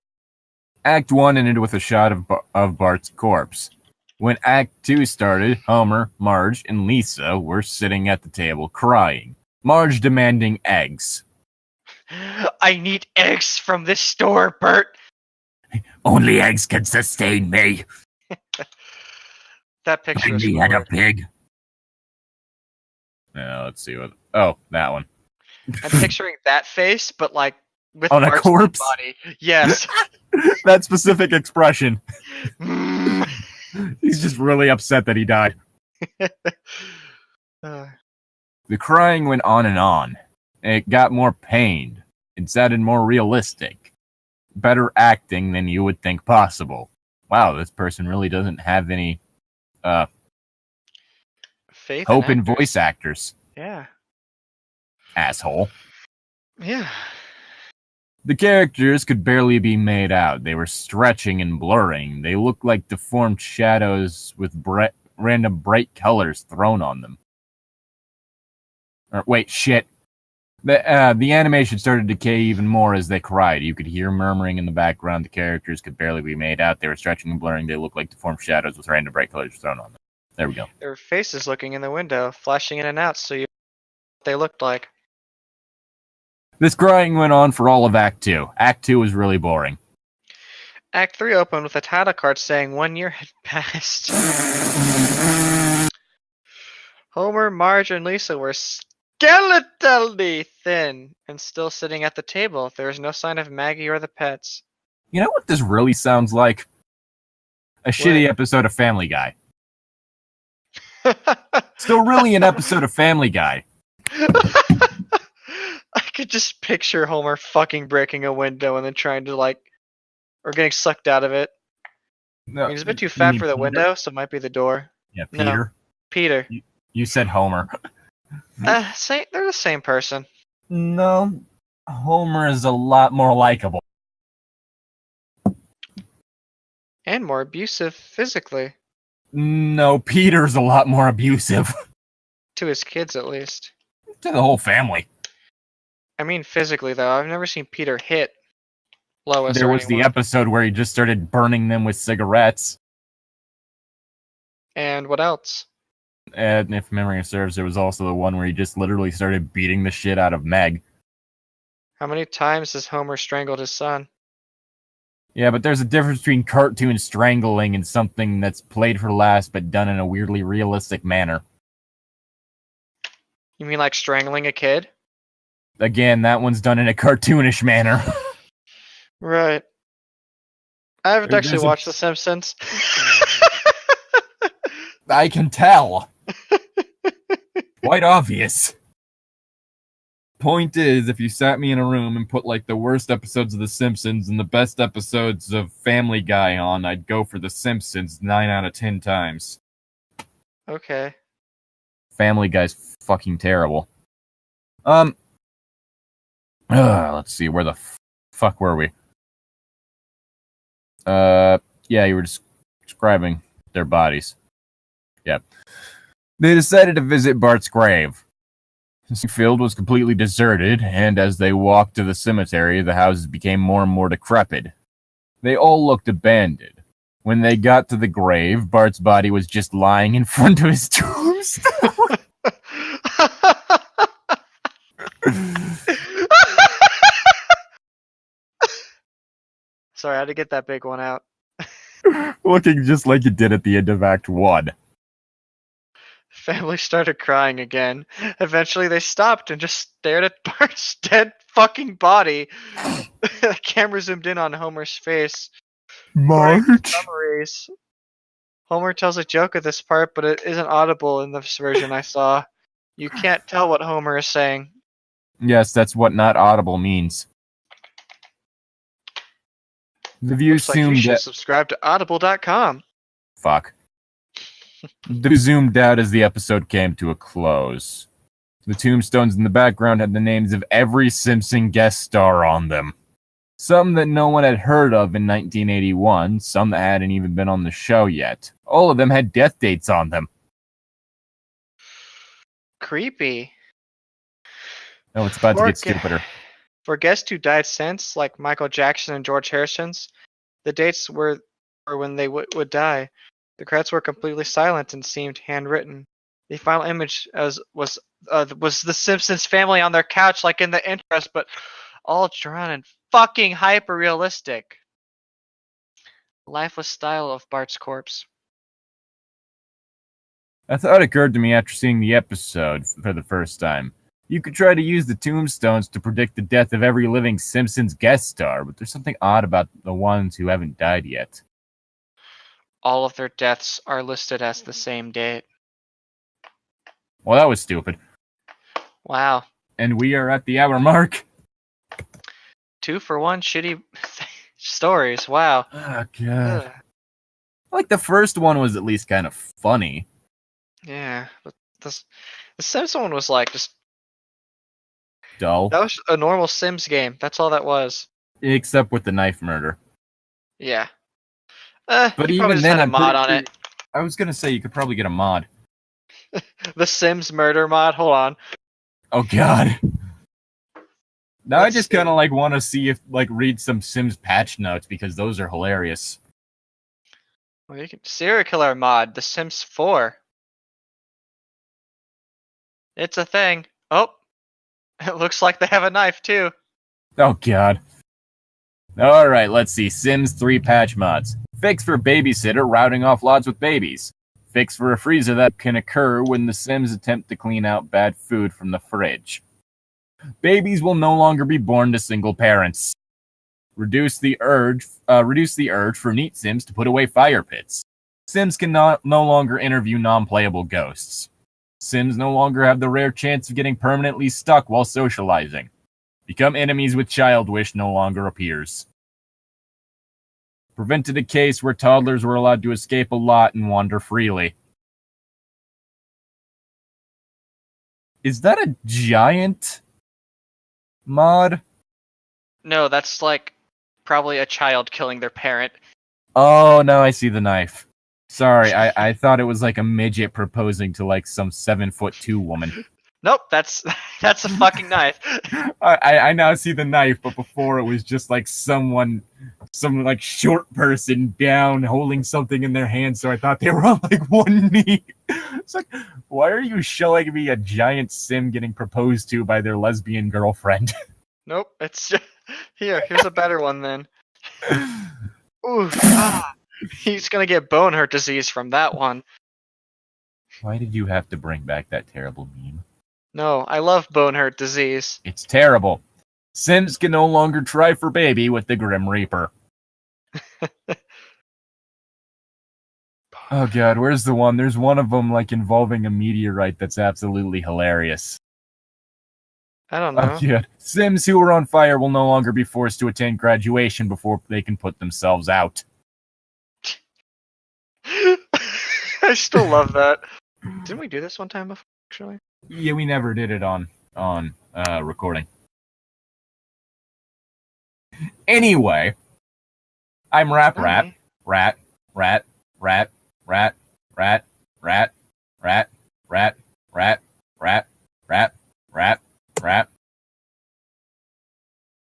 Act 1 ended with a shot of Bart's corpse. When Act 2 started, Homer, Marge, and Lisa were sitting at the table crying. Marge demanding eggs. I need eggs from this store, Bert. Only eggs can sustain me. That picture is had a pig. Now let's see what. Oh, that one. I'm picturing that face, but like with on a corpse body. Yes. That specific expression. He's just really upset that he died. The crying went on and on. It got more pained. It sounded more realistic. Better acting than you would think possible. Wow, this person really doesn't have any faith hope in voice actors. Yeah. Asshole. Yeah. The characters could barely be made out. They were stretching and blurring. They looked like deformed shadows with random bright colors thrown on them. Wait, shit. The animation started to decay even more as they cried. You could hear murmuring in the background. The characters could barely be made out. They were stretching and blurring. They looked like deformed shadows with random bright colors thrown on them. There we go. Their faces looking in the window, flashing in and out, so you know what they looked like. This crying went on for all of Act 2. Act 2 was really boring. Act 3 opened with a title card saying 1 year had passed. Homer, Marge, and Lisa were skeletally thin and still sitting at the table. There was no sign of Maggie or the pets. You know what this really sounds like? A shitty episode of Family Guy. Still really an episode of Family Guy. I could just picture Homer fucking breaking a window and then trying to or getting sucked out of it. No, I mean, he's a bit too fat for the Peter? window, so it might be the door. Yeah, Peter. No, Peter. You said Homer. They're the same person. No, Homer is a lot more likable. And more abusive physically. No, Peter's a lot more abusive. To his kids, at least. To the whole family. I mean physically, though. I've never seen Peter hit Lois. There was the episode where he just started burning them with cigarettes. And what else? And if memory serves, there was also the one where he just literally started beating the shit out of Meg. How many times has Homer strangled his son? Yeah, but there's a difference between cartoon strangling and something that's played for laughs but done in a weirdly realistic manner. You mean like strangling a kid? Again, that one's done in a cartoonish manner. Right. I haven't actually watched The Simpsons. I can tell. Quite obvious. Point is, if you sat me in a room and put the worst episodes of The Simpsons and the best episodes of Family Guy on, I'd go for The Simpsons 9 out of 10 times. Okay. Family Guy's fucking terrible. Let's see, where the fuck were we? Yeah, you were describing their bodies. Yeah. They decided to visit Bart's grave. The field was completely deserted, and as they walked to the cemetery, the houses became more and more decrepit. They all looked abandoned. When they got to the grave, Bart's body was just lying in front of his tombstone. Sorry, I had to get that big one out. Looking just like you did at the end of Act 1. Family started crying again. Eventually they stopped and just stared at Bart's dead fucking body. The camera zoomed in on Homer's face. Marge? Summaries. Homer tells a joke at this part, but it isn't audible in this version I saw. You can't tell what Homer is saying. Yes, that's what not audible means. The view Looks like you assumed should that... subscribe to audible.com. Fuck. They zoomed out as the episode came to a close. The tombstones in the background had the names of every Simpson guest star on them. Some that no one had heard of in 1981, some that hadn't even been on the show yet. All of them had death dates on them. Creepy. Oh, it's about to get stupider. For guests who died since, like Michael Jackson and George Harrison's, the dates were when they would die. The credits were completely silent and seemed handwritten. The final image was the Simpsons family on their couch, like in the intros, but all drawn and fucking hyper realistic. Lifeless style of Bart's corpse. A thought occurred to me after seeing the episode for the first time. You could try to use the tombstones to predict the death of every living Simpsons guest star, but there's something odd about the ones who haven't died yet. All of their deaths are listed as the same date. Well, that was stupid. Wow. And we are at the hour mark. 2 for 1 shitty stories. Wow. Oh, God. Like, the first one was at least kind of funny. Yeah, but the Simpsons one was like just dull. That was a normal Sims game. That's all that was. Except with the knife murder. Yeah. But even then, I'm mod on it. I was gonna say you could probably get a mod. The Sims murder mod. Hold on. Oh God. Now I just kind of like want to see if read some Sims patch notes because those are hilarious. Well, you can serial killer mod. The Sims 4. It's a thing. Oh, it looks like they have a knife too. Oh God. All right, let's see. Sims 3 patch mods. Fix for babysitter routing off lots with babies. Fix for a freezer that can occur when the Sims attempt to clean out bad food from the fridge. Babies will no longer be born to single parents. Reduce the urge for neat Sims to put away fire pits. Sims can no longer interview non-playable ghosts. Sims no longer have the rare chance of getting permanently stuck while socializing. Become enemies with child wish no longer appears. Prevented a case where toddlers were allowed to escape a lot and wander freely. Is that a giant mod? No, that's like probably a child killing their parent. Oh, now I see the knife. Sorry, I thought it was like a midget proposing to like some 7'2" woman. Nope, that's a fucking knife. I now see the knife, but before it was just like some like short person down holding something in their hand, so I thought they were on like one knee. It's like, why are you showing me a giant Sim getting proposed to by their lesbian girlfriend? Nope, it's just, here's a better one then. Ooh, he's gonna get bone hurt disease from that one. Why did you have to bring back that terrible meme? No, I love bone hurt disease. It's terrible. Sims can no longer try for baby with the Grim Reaper. Oh God, where's the one? There's one of them like involving a meteorite that's absolutely hilarious. I don't know. Oh God. Sims who are on fire will no longer be forced to attend graduation before they can put themselves out. I still love that. Didn't we do this one time before, actually? Yeah, we never did it on recording. Anyway, I'm rat.